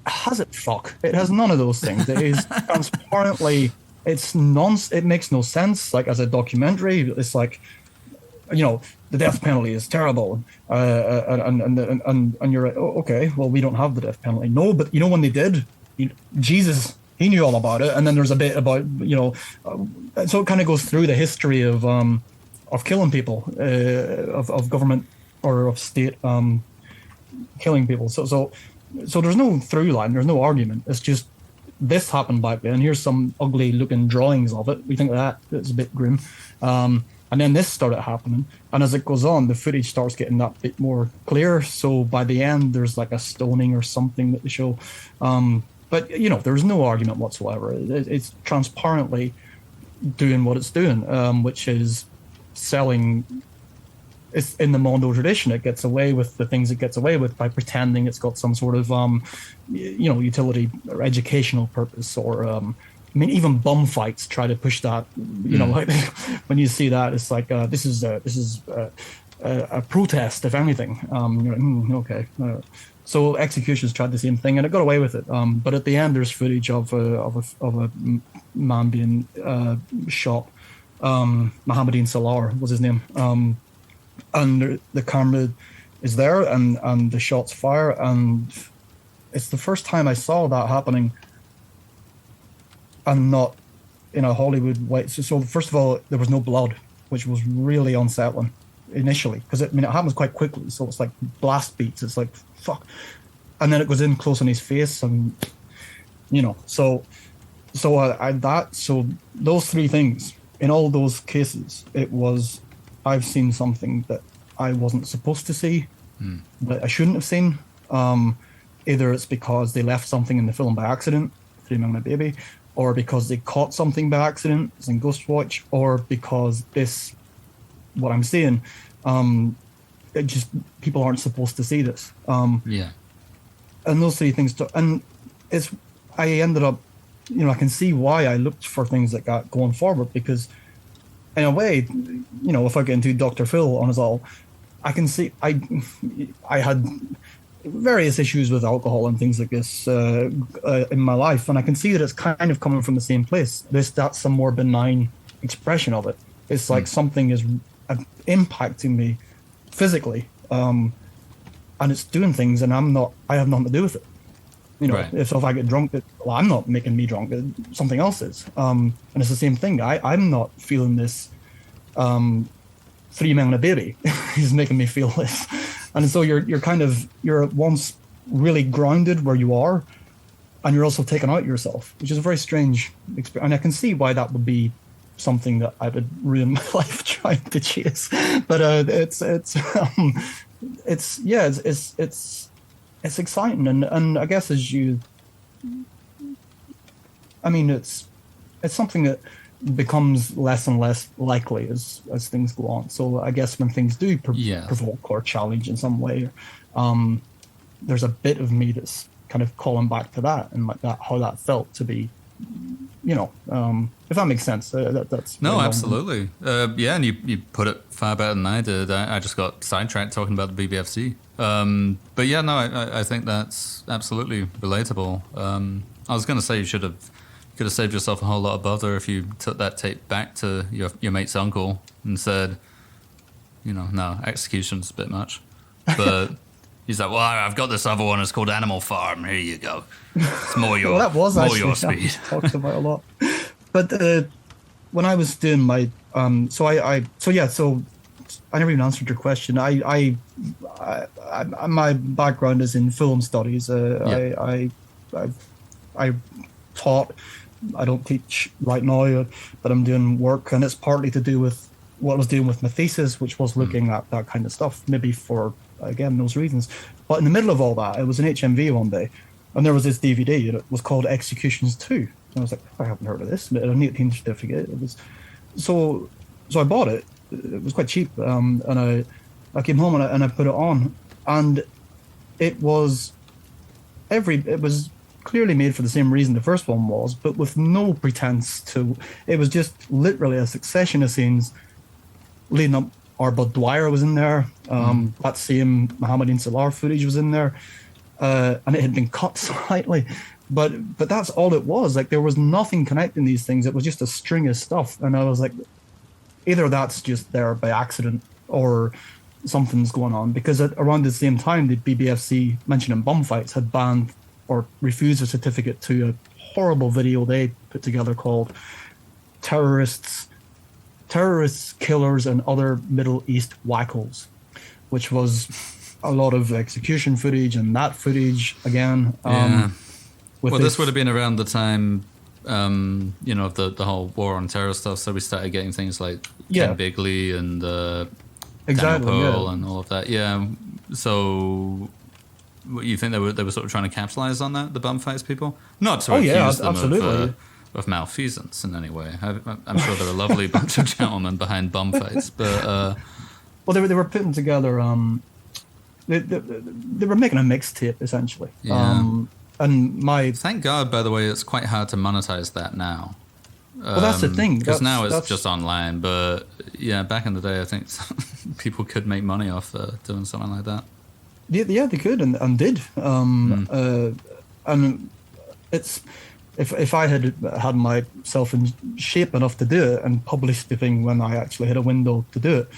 Has it? Fuck. It has none of those things. It is transparently. It makes no sense. Like as a documentary, it's like, the death penalty is terrible, and you're like, oh, okay, well, we don't have the death penalty. No, but when they did, Jesus. He knew all about it, and then there's a bit about so it kind of goes through the history of killing people, of government or of state killing people. So there's no through line, there's no argument. It's just this happened back then. Here's some ugly looking drawings of it. We think that's a bit grim, and then this started happening. And as it goes on, the footage starts getting that bit more clear. So by the end, there's like a stoning or something that they show. But, there's no argument whatsoever. It's transparently doing what it's doing, which is selling. It's in the Mondo tradition. It gets away with the things it gets away with by pretending it's got some sort of, utility or educational purpose or, I mean, even bum fights try to push that. You know, like when you see that, it's like this is a protest, if anything. You're like, okay. So executions tried the same thing, and it got away with it. But at the end, there's footage of a man being shot. Mohamedine Salar was his name, and the camera is there, and the shots fire, and it's the first time I saw that happening. And not in a Hollywood way. So first of all, there was no blood, which was really unsettling initially, because it happens quite quickly. So it's like blast beats. It's like fuck, and then it goes in close on his face, and so those three things in all those cases, it was I've seen something that I wasn't supposed to see, that I shouldn't have seen. Either it's because they left something in the film by accident, Three Men and a Baby, or because they caught something by accident, as in Ghostwatch, or because what I'm saying, it just, people aren't supposed to see this. Yeah. And those three things, I ended up, I can see why I looked for things like that going forward, because in a way, if I get into Dr. Phil on us all, I can see, I had various issues with alcohol and things like this in my life, and I can see that it's kind of coming from the same place. That's a more benign expression of it. It's like something is impacting me physically, and it's doing things, and I have nothing to do with it. Right. If I get drunk, I'm not making me drunk. Something else is, and it's the same thing. I'm not feeling this. Three Men and a Baby is making me feel this. And so you're at once really grounded where you are, and you're also taken out yourself, which is a very strange experience. And I can see why that would be something that I would ruin my life trying to chase. But it's exciting, and I guess it's something that becomes less and less likely as things go on. So I guess when things do provoke or challenge in some way, there's a bit of me that's kind of calling back to that, and like that, how that felt to be, if that makes sense. That's no, absolutely. And you put it far better than I did. I just got sidetracked talking about the BBFC. But yeah, no, I think that's absolutely relatable. I was going to say you could have saved yourself a whole lot of bother if you took that tape back to your mate's uncle and said, no, execution's a bit much. But he's like, well, I've got this other one. It's called Animal Farm. Here you go. It's more your, well, that was more actually your speed. Talked about a lot. But when I was doing my, so I never even answered your question. I my background is in film studies. I taught. I don't teach right now, but I'm doing work, and it's partly to do with what I was doing with my thesis, which was looking at that kind of stuff, maybe for, again, those reasons. But in the middle of all that, it was an HMV one day, and there was this DVD, and it was called Executions 2. And I was like, I haven't heard of this. It had an 18 certificate. It was so I bought it. It was quite cheap, and I came home and I put it on, and it was clearly made for the same reason the first one was, but with no pretense to. It was just literally a succession of scenes leading up. Our Bud Dwyer was in there. That same Mohamedine Salar footage was in there, and it had been cut slightly, but that's all it was. Like, there was nothing connecting these things. It was just a string of stuff, and I was like, either that's just there by accident or something's going on, because around the same time the BBFC, mentioning bum fights, had banned or refused a certificate to a horrible video they put together called Terrorists, Killers, and Other Middle East Wackos, which was a lot of execution footage, and that footage again. This would have been around the time, of the whole war on terror stuff. So we started getting things like Ken Bigley and exactly, Daniel Pearl and all of that. Yeah. So you think they were sort of trying to capitalize on that, the bum fights people? Not to accuse them of malfeasance in any way. I'm sure they're a lovely bunch of gentlemen behind bum fights, but they were putting together. They were making a mixtape essentially. Yeah. And my Thank God, by the way, it's quite hard to monetize that now. well, that's the thing. Because now it's That's just online. But yeah, back in the day, I think people could make money off doing something like that. yeah, they could and did. And it's if I had myself in shape enough to do it and published the thing when I actually had a window to do it,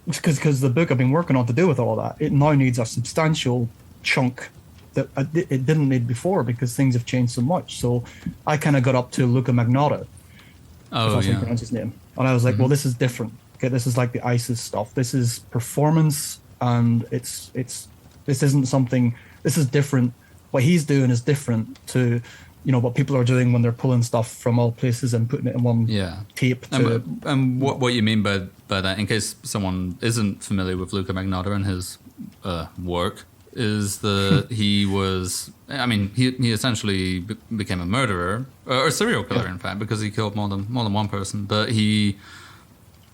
because the book I've been working on to do with all that, it now needs a substantial chunk that it didn't need before because things have changed so much. So I kind of got up to Luca Magnotta, if I can pronounce his name, and I was like, well, this is different. Okay, this is like the ISIS stuff. This is performance, and this isn't something. This is different. What he's doing is different to, what people are doing when they're pulling stuff from all places and putting it in one tape. And what you mean by that, in case someone isn't familiar with Luca Magnotta and his work, is that he was. I mean, he essentially became a murderer or a serial killer, in fact, because he killed more than one person. But he.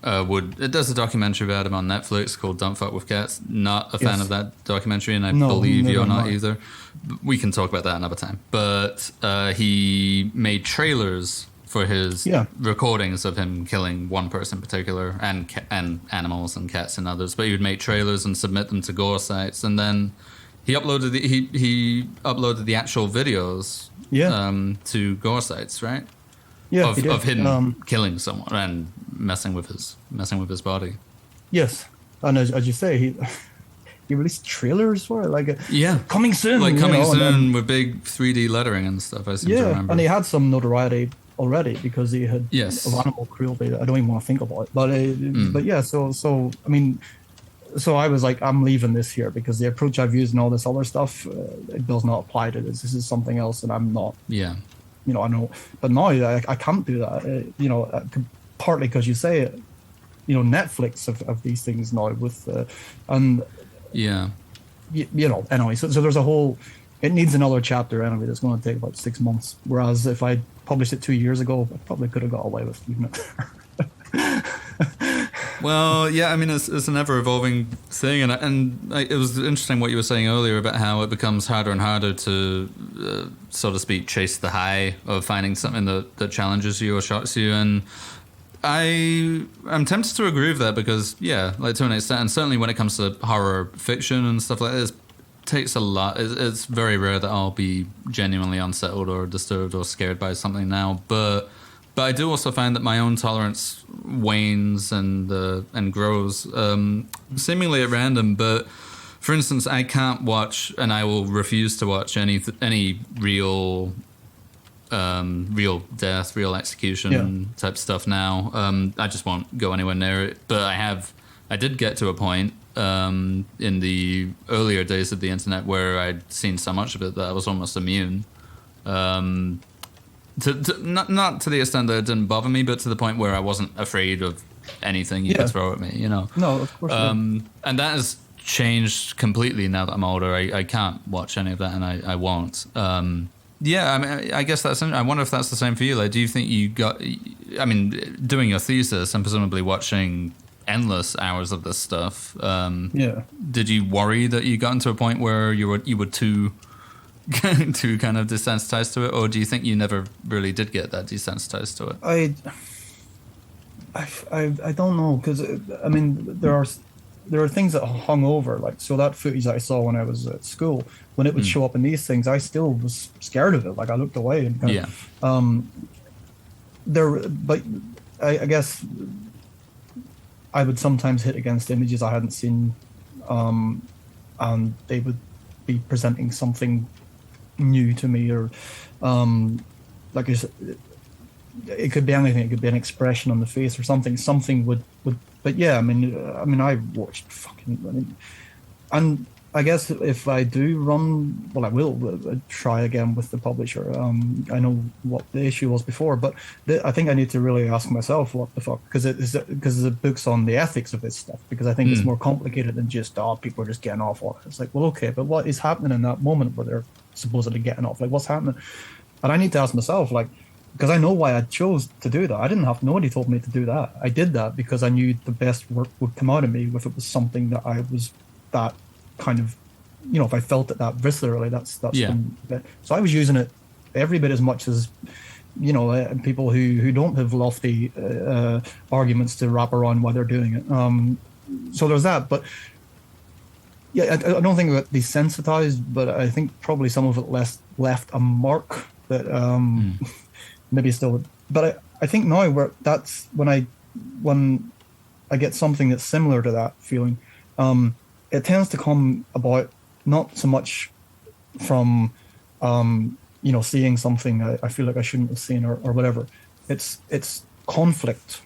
It does a documentary about him on Netflix called Don't Fuck With Cats. Not a fan of that documentary, and I believe you're not either. We can talk about that another time. But he made trailers for his recordings of him killing one person in particular, and animals and cats and others. But he would make trailers and submit them to gore sites, and then he uploaded the actual videos to gore sites, right? Yeah, of him killing someone and messing with his body. Yes, and as you say, he released trailers for it, coming soon, soon with big 3D lettering and stuff. I seem to remember. And he had some notoriety already because he had of animal cruelty. I don't even want to think about it, but yeah. So I mean, so I was like, I'm leaving this here because the approach I've used and all this other stuff, it does not apply to this. This is something else, and I'm not. Yeah. I know, but now I can't do that. Partly because you say it. Netflix of these things now with Anyway, so there's a whole. It needs another chapter anyway. That's going to take about 6 months. Whereas if I published it 2 years ago, I probably could have got away with leaving it. Well, yeah, I mean, it's an ever-evolving thing, and it was interesting what you were saying earlier about how it becomes harder and harder to, so to speak, chase the high of finding something that challenges you or shocks you, and I'm tempted to agree with that because, to an extent, and certainly when it comes to horror fiction and stuff like this, it takes a lot. It's very rare that I'll be genuinely unsettled or disturbed or scared by something now, but I do also find that my own tolerance wanes and grows, seemingly at random. But for instance, I can't watch, and I will refuse to watch any real death, real execution type stuff now. I just won't go anywhere near it. But I did get to a point in the earlier days of the internet where I'd seen so much of it that I was almost immune. Not to the extent that it didn't bother me, but to the point where I wasn't afraid of anything you could throw at me, No, of course not. And that has changed completely now that I'm older. I can't watch any of that, and I won't. I mean, I guess I wonder if that's the same for you. Like, do you think you got? I mean, doing your thesis and presumably watching endless hours of this stuff. Did you worry that you got into a point where you were too kind of desensitized to it, or do you think you never really did get that desensitized to it? I don't know, because I mean there are things that hung over, like, so that footage that I saw when I was at school, when it would show up in these things, I still was scared of it. Like, I looked away and kind of, but I guess I would sometimes hit against images I hadn't seen, and they would be presenting something new to me, or like it could be anything. It could be an expression on the face or something would but yeah, I mean I watched and I guess if I do run, well, I will try again with the publisher. I know what the issue was before, but I think I need to really ask myself what the fuck, because the book's on the ethics of this stuff, because I think it's more complicated than just people are just getting off on it. It's like, well, okay, but what is happening in that moment where they're supposedly getting off? Like, what's happening? And I need to ask myself, like, because I know why I chose to do that. I didn't have, nobody told me to do that. I did that because I knew the best work would come out of me if it was something that I was that kind of if I felt it that viscerally, that's Yeah. so I was using it every bit as much as people who don't have lofty arguments to wrap around why they're doing it. So there's that, but yeah, I don't think it got desensitized, but I think probably some of it left a mark that maybe still. But I think now that's when I get something that's similar to that feeling. It tends to come about not so much from seeing something I feel like I shouldn't have seen or whatever. It's conflict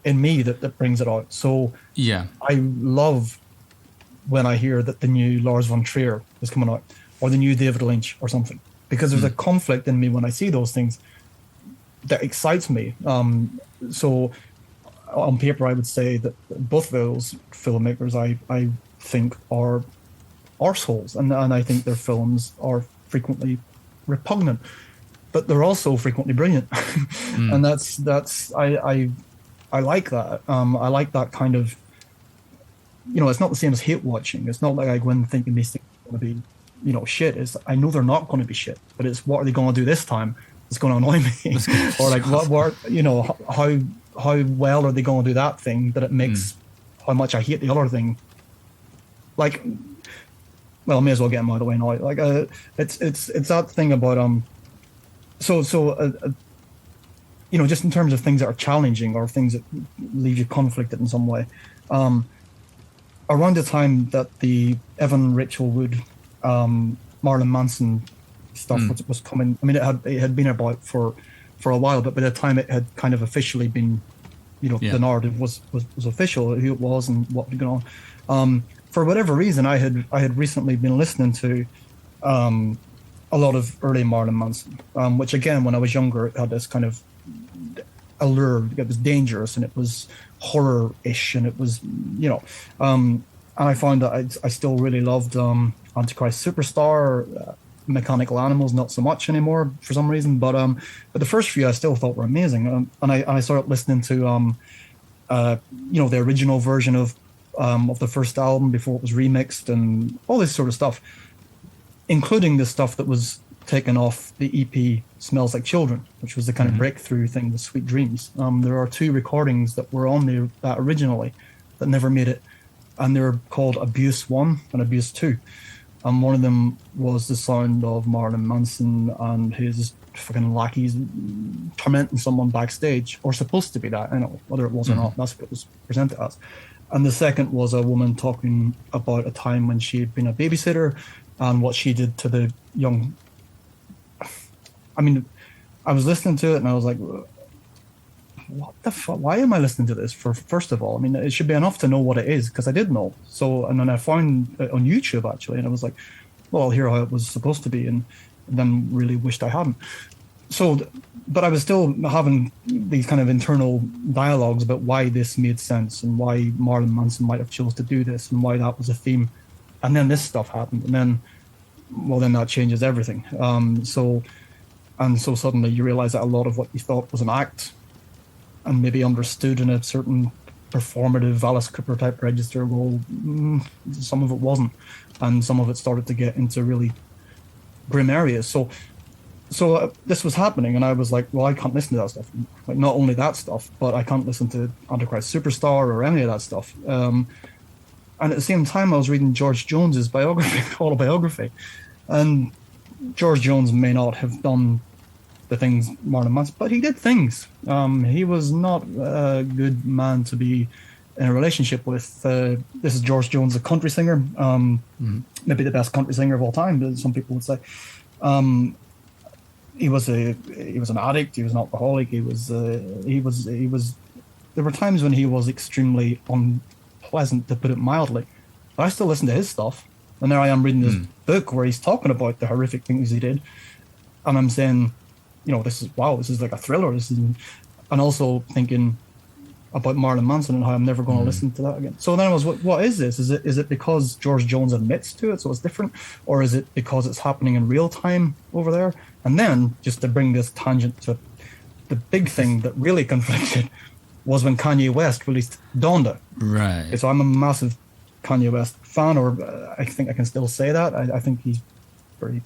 in me that brings it out. So Yeah. I love when I hear that the new Lars von Trier is coming out or the new David Lynch or something, because there's a conflict in me when I see those things that excites me. So on paper, I would say that both of those filmmakers I think are arseholes, and I think their films are frequently repugnant, but they're also frequently brilliant. And that's I like that. I like that kind of, it's not the same as hate watching. It's not like I go in thinking these things are going to be, shit. It's, I know they're not going to be shit, but it's what are they going to do this time? It's going to annoy me. Or like how well are they going to do that thing that it makes how much I hate the other thing. Like, well, I may as well get them out of the way now. Like, it's that thing about just in terms of things that are challenging or things that leave you conflicted in some way. Around the time that the Evan Rachel Wood, Marilyn Manson stuff was coming, I mean, it had been about for a while, but by the time it had kind of officially been, the narrative was official, who it was and what had gone on. For whatever reason, I had recently been listening to a lot of early Marilyn Manson, which again, when I was younger, it had this kind of allure. It was dangerous and it was horror-ish, and it was, and I found that I still really loved Antichrist Superstar, Mechanical Animals, not so much anymore for some reason, but the first few I still thought were amazing, and I started listening to the original version of the first album before it was remixed and all this sort of stuff, including the stuff that was taken off the EP Smells Like Children, which was the kind of breakthrough thing with Sweet Dreams. There are 2 recordings that were on that originally that never made it, and they're called Abuse 1 and Abuse 2. One of them was the sound of Marilyn Manson and his fucking lackeys tormenting someone backstage, or supposed to be that, whether it was or not, that's what it was presented as. And the second was a woman talking about a time when she had been a babysitter and what she did to the young. I mean, I was listening to it and I was like, what the fuck? Why am I listening to this? First of all, I mean, it should be enough to know what it is, because I did know. So, and then I found it on YouTube actually, and I was like, well, I'll hear how it was supposed to be, and then really wished I hadn't. So, but I was still having these kind of internal dialogues about why this made sense and why Marilyn Manson might have chose to do this and why that was a theme. And then this stuff happened, and then that changes everything. So suddenly you realize that a lot of what you thought was an act and maybe understood in a certain performative Alice Cooper type register, well, some of it wasn't, and some of it started to get into really grim areas. So this was happening, and I was like, well, I can't listen to that stuff. Like, not only that stuff, but I can't listen to Antichrist Superstar or any of that stuff. And at the same time, I was reading George Jones's autobiography, and George Jones may not have done the things Marilyn Manson, but he did things. He was not a good man to be in a relationship with. This is George Jones, a country singer, maybe the best country singer of all time, some people would say. He was an addict. He was an alcoholic. He was. There were times when he was extremely unpleasant, to put it mildly. But I still listen to his stuff, and there I am reading this book where he's talking about the horrific things he did, and I'm saying, this is like a thriller. And also thinking about Marilyn Manson and how I'm never going to listen to that again. So then I was, what is this? Is it because George Jones admits to it, so it's different, or is it because it's happening in real time over there? And then, just to bring this tangent to the big thing that really conflicted, was when Kanye West released Donda. Right. So I'm a massive Kanye West fan, or I think I can still say that. I think he's very.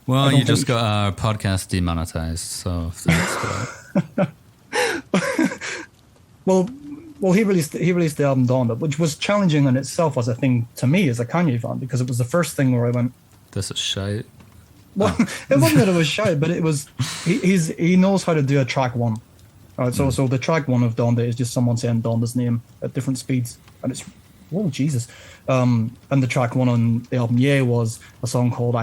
Well, you just got our podcast demonetized, so that's good. Well, he released the album Dawn, which was challenging in itself as a thing to me as a Kanye fan, because it was the first thing where I went, "This is shite." Well, it wasn't that it was shite, but it was he knows how to do a track one. All right, so the track one of Donda is just someone saying Donda's name at different speeds, and it's Jesus. And the track one on the album was a song called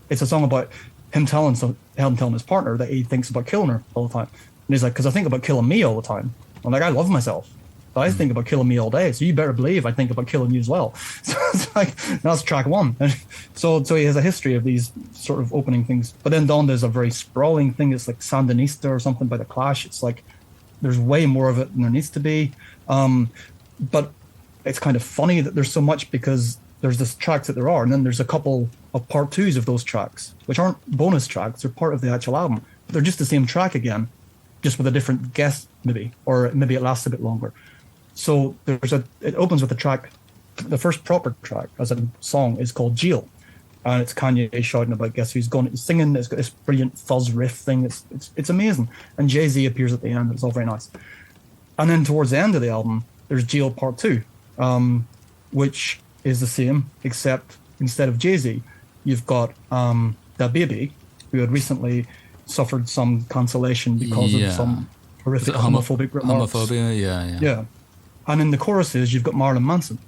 It's a song about him telling his partner that he thinks about killing her all the time, and he's like, because I think about killing me all the time. I'm like, I love myself, but I think about killing me all day, so you better believe I think about killing you as well. So it's like, that's track one. And so he has a history of these sort of opening things. But then Donda is a very sprawling thing. It's like Sandinista or something by The Clash. It's like there's way more of it than there needs to be. But it's kind of funny that there's so much, because there's this tracks that there are, and then there's a couple of part twos of those tracks, which aren't bonus tracks. They're part of the actual album. They're just the same track again, just with a different guest maybe, or maybe it lasts a bit longer. So it opens with a track. The first proper track as a song is called Jill, and it's Kanye shouting about guess who's going. He's singing. It's got this brilliant fuzz riff thing. It's amazing. And Jay-Z appears at the end. It's all very nice. And then towards the end of the album, there's Jill Part 2, which is the same, except instead of Jay-Z, you've got Da Baby, who had recently suffered some cancellation because of some horrific homophobic remarks. Homophobia, yeah. And in the choruses, you've got Marilyn Manson.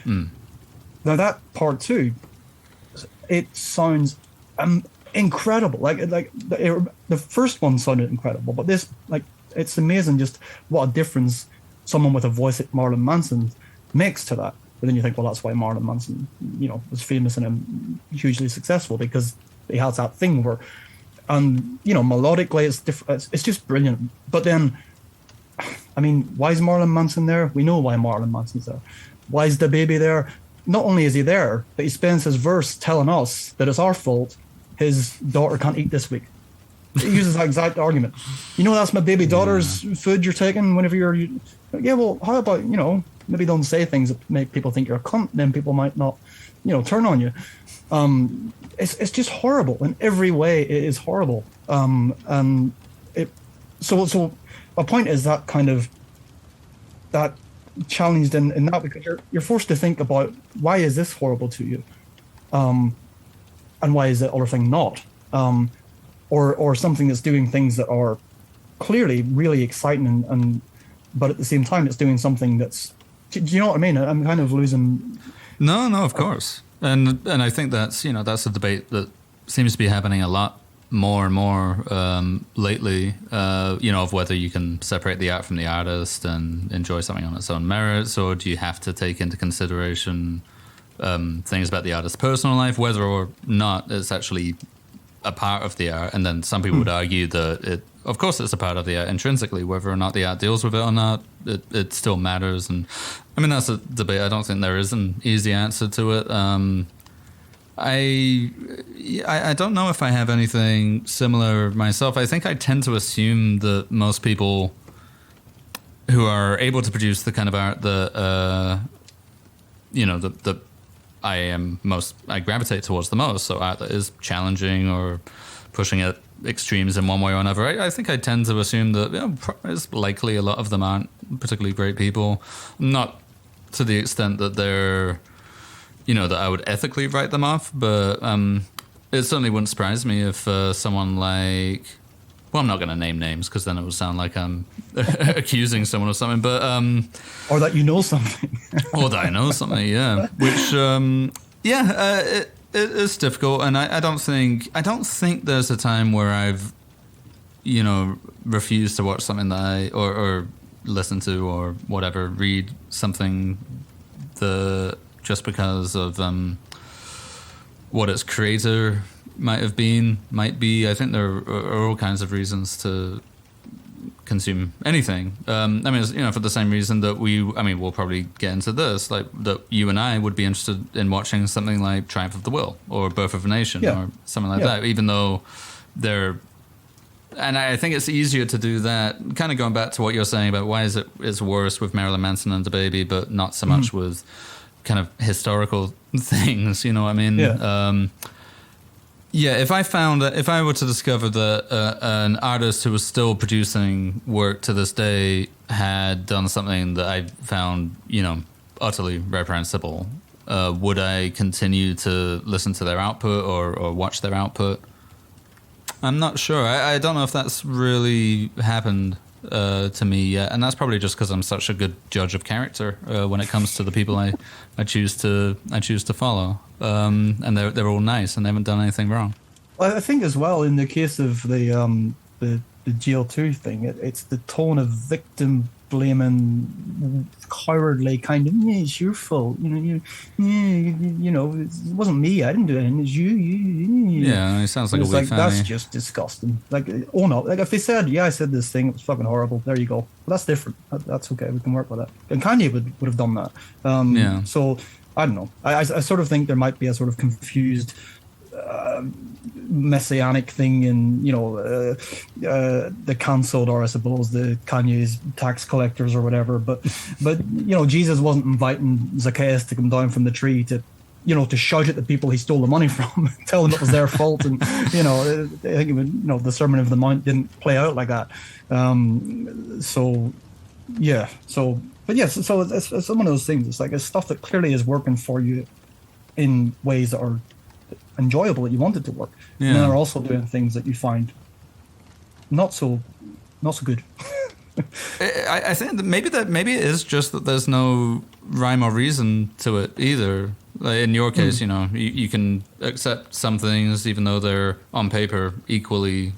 Now that part 2, it sounds incredible. Like the first one sounded incredible, but this, like, it's amazing just what a difference someone with a voice like Marilyn Manson makes to that. But then you think, well, that's why Marilyn Manson, was famous and hugely successful, because he has that thing where, melodically it's different. It's just brilliant. But then, I mean, why is Marilyn Manson there? We know why Marilyn Manson's there. Why is the baby there? Not only is he there, but he spends his verse telling us that it's our fault his daughter can't eat this week. He uses that exact argument. That's my baby daughter's food you're taking whenever you're... Yeah, well, how about, maybe don't say things that make people think you're a cunt, then people might not, turn on you. It's just horrible. In every way, it is horrible. And it... So my point is that kind of... that challenged in that, because you're forced to think about, why is this horrible to you, and why is the other thing not, or something that's doing things that are clearly really exciting, and but at the same time it's doing something that's, do you know what I mean? I'm kind of losing. No, of course, and I think that's that's a debate that seems to be happening a lot more and more lately, of whether you can separate the art from the artist and enjoy something on its own merits, or do you have to take into consideration things about the artist's personal life, whether or not it's actually a part of the art. And then some people would argue that of course it's a part of the art intrinsically, whether or not the art deals with it or not, it still matters. And I mean, that's a debate. I don't think there is an easy answer to it. I don't know if I have anything similar myself. I think I tend to assume that most people who are able to produce the kind of art that that I gravitate towards the most, so art that is challenging or pushing at extremes in one way or another. I think I tend to assume that it's likely a lot of them aren't particularly great people, not to the extent that they're that I would ethically write them off, but it certainly wouldn't surprise me if someone like, well, I'm not going to name names because then it would sound like I'm accusing someone of something, but or that something, or that I know something, yeah. Which, it's difficult, and I don't think there's a time where I've, refused to watch something that or listen to or whatever, read something just because of what its creator might be. I think there are all kinds of reasons to consume anything. I mean, for the same reason that we'll probably get into this, like that you and I would be interested in watching something like Triumph of the Will or Birth of a Nation or something like that, even though they're And I think it's easier to do that. Kind of going back to what you're saying about why is it's worse with Marilyn Manson and DaBaby, but not so much with kind of historical things. You know what I mean? Yeah. Yeah, if I were to discover that an artist who was still producing work to this day had done something that I found, utterly reprehensible, would I continue to listen to their output or watch their output? I'm not sure. I don't know if that's really happened to me yet, and that's probably just because I'm such a good judge of character when it comes to the people I choose to follow, and they're all nice and they haven't done anything wrong. Well, I think as well in the case of the GL2 thing, it's the tone of victim blaming, cowardly kind of. Yeah, it's your fault. It wasn't me. I didn't do anything. It's you. Yeah, it sounds like a weak family. That's just disgusting. Like, oh no, like if they said, yeah, I said this thing, it was fucking horrible. There you go. Well, that's different. That's okay. We can work with that. And Kanye would have done that. Yeah. So I don't know. I sort of think there might be a sort of confused messianic thing in the cancelled, or I suppose the Kanye's tax collectors or whatever, but Jesus wasn't inviting Zacchaeus to come down from the tree to shout at the people he stole the money from, tell them it was their fault, and I think the Sermon of the Mount didn't play out like that. So it's one of those things. It's like it's stuff that clearly is working for you in ways that are enjoyable, that you want it to work, and then are also doing things that you find not so good. I think that maybe it is just that there's no rhyme or reason to it either. Like in your case, you can accept some things even though they're on paper equally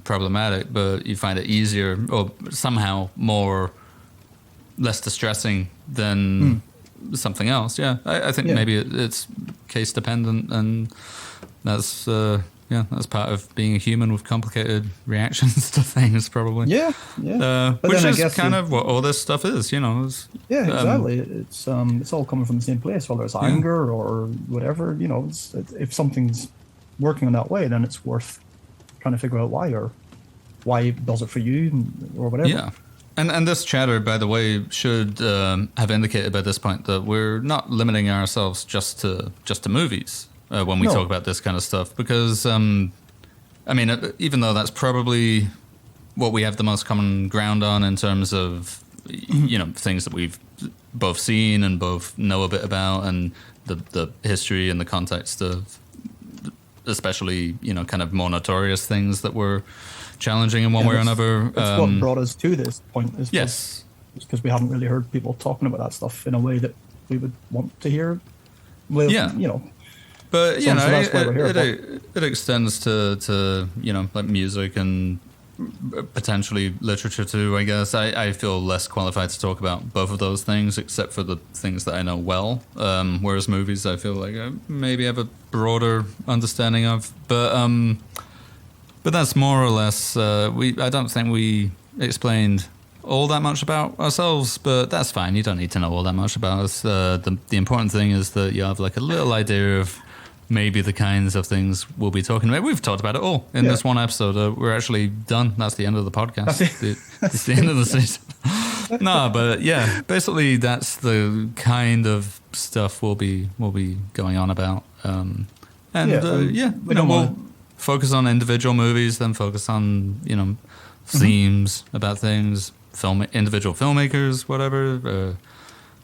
problematic, but you find it easier or somehow less distressing than something else. Yeah, I think maybe it's case dependent, and that's part of being a human with complicated reactions to things, probably. Yeah. Which is kind of what all this stuff is, exactly. It's all coming from the same place, whether it's anger or whatever. If something's working in that way, then it's worth trying to figure out why, or why it does it for you, or whatever. Yeah. And this chatter, by the way, should have indicated by this point that we're not limiting ourselves just to movies when we talk about this kind of stuff. Because, even though that's probably what we have the most common ground on in terms of, things that we've both seen and both know a bit about, and the history and the context of especially, kind of more notorious things that were challenging in one way or another. That's what brought us to this point. Yes. Because we haven't really heard people talking about that stuff in a way that we would want to hear. Well, But, so that's why we're here. It extends to like music and potentially literature too, I guess. I feel less qualified to talk about both of those things, except for the things that I know well. Whereas movies, I feel like I maybe have a broader understanding of. But that's more or less. I don't think we explained all that much about ourselves, but that's fine. You don't need to know all that much about us. The important thing is that you have like a little idea of maybe the kinds of things we'll be talking about. We've talked about it all in this one episode. We're actually done. That's the end of the podcast. It's the end of the season. No, but yeah, basically that's the kind of stuff we'll be going on about. We'll focus on individual movies, then focus on themes about things, individual filmmakers, whatever.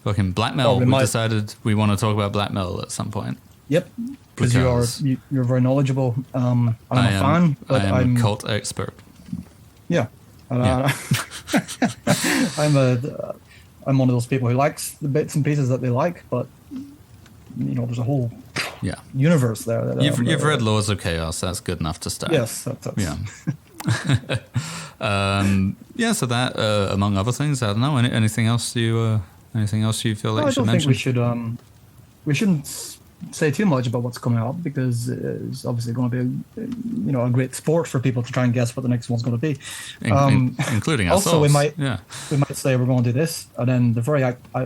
Fucking black metal. We decided we want to talk about black metal at some point. Yep, because you're very knowledgeable. I'm a fan, but I'm a cult expert. Yeah, I'm one of those people who likes the bits and pieces that they like, but there's a whole universe there. That, you've read Lords of Chaos. That's good enough to start. Yes, that's yeah. So that among other things, I don't know. Anything else you feel like you should mention? I don't think we shouldn't say too much about what's coming up, because it's obviously going to be a great sport for people to try and guess what the next one's going to be, including ourselves. Also, we might say we're going to do this, and then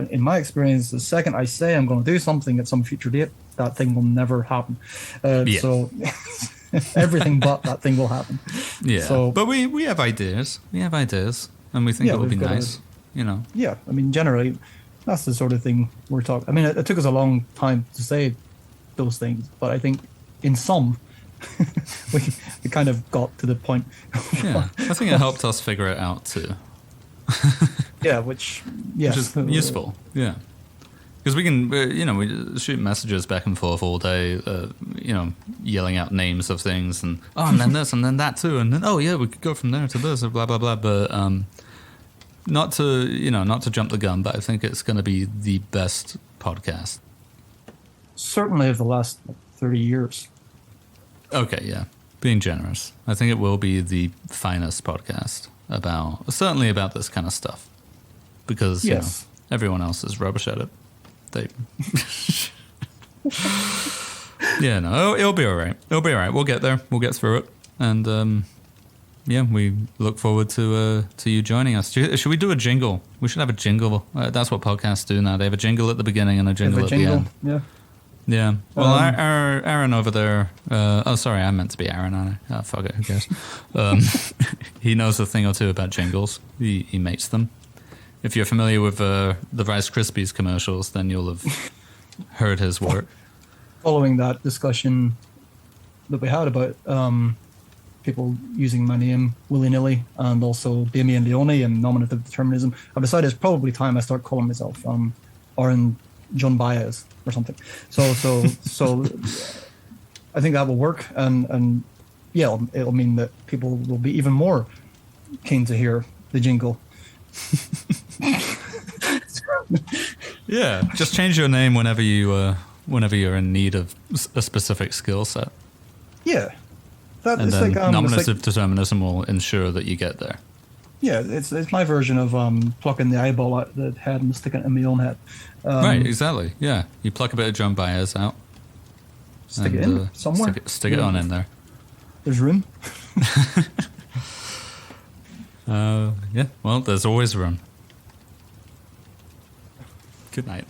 in my experience, the second I say I'm going to do something at some future date, that thing will never happen. So Everything but that thing will happen. Yeah. So, But we have ideas. We have ideas, and we think Yeah, it would be we've got nice. You know. yeah, I mean, generally, that's the sort of thing we're talking. I mean, it took us a long time to say those things, but I think in some, we kind of got to the point. Yeah. I think it helped us figure it out too. Yeah, which Which is useful. Yeah. Because we can, we shoot messages back and forth all day, yelling out names of things and then this and then that too. And then, we could go from there to this or blah, blah, blah. But not to jump the gun, but I think it's going to be the best podcast. Certainly of the last 30 years. Okay, yeah. Being generous. I think it will be the finest podcast certainly about this kind of stuff. Because, Yes. everyone else is rubbish at it. Yeah, no, it'll be all right. It'll be all right. We'll get there. We'll get through it. And, we look forward to you joining us. Should we do a jingle? We should have a jingle. That's what podcasts do now. They have a jingle at the beginning and a jingle at the end. Yeah. Yeah. Well, our Aaron over there. Sorry, I meant to be Aaron. Aren't I? Oh, fuck it. Who cares? He knows a thing or two about jingles. He makes them. If you're familiar with the Rice Krispies commercials, then you'll have heard his work. Following that discussion that we had about people using my name willy-nilly and also Damien Leone and nominative determinism, I've decided it's probably time I start calling myself Aaron John Baez or something. So I think that will work, and yeah, it'll mean that people will be even more keen to hear the jingle. Yeah, just change your name whenever you're in need of a specific skill set. Yeah, and then nominative determinism will ensure that you get there. Yeah, it's my version of plucking the eyeball out the head and sticking it in my own head. Right, exactly. Yeah, you pluck a bit of John Baez out, stick it in somewhere. Stick it on in there. There's room. Yeah. Well, there's always room. Good night.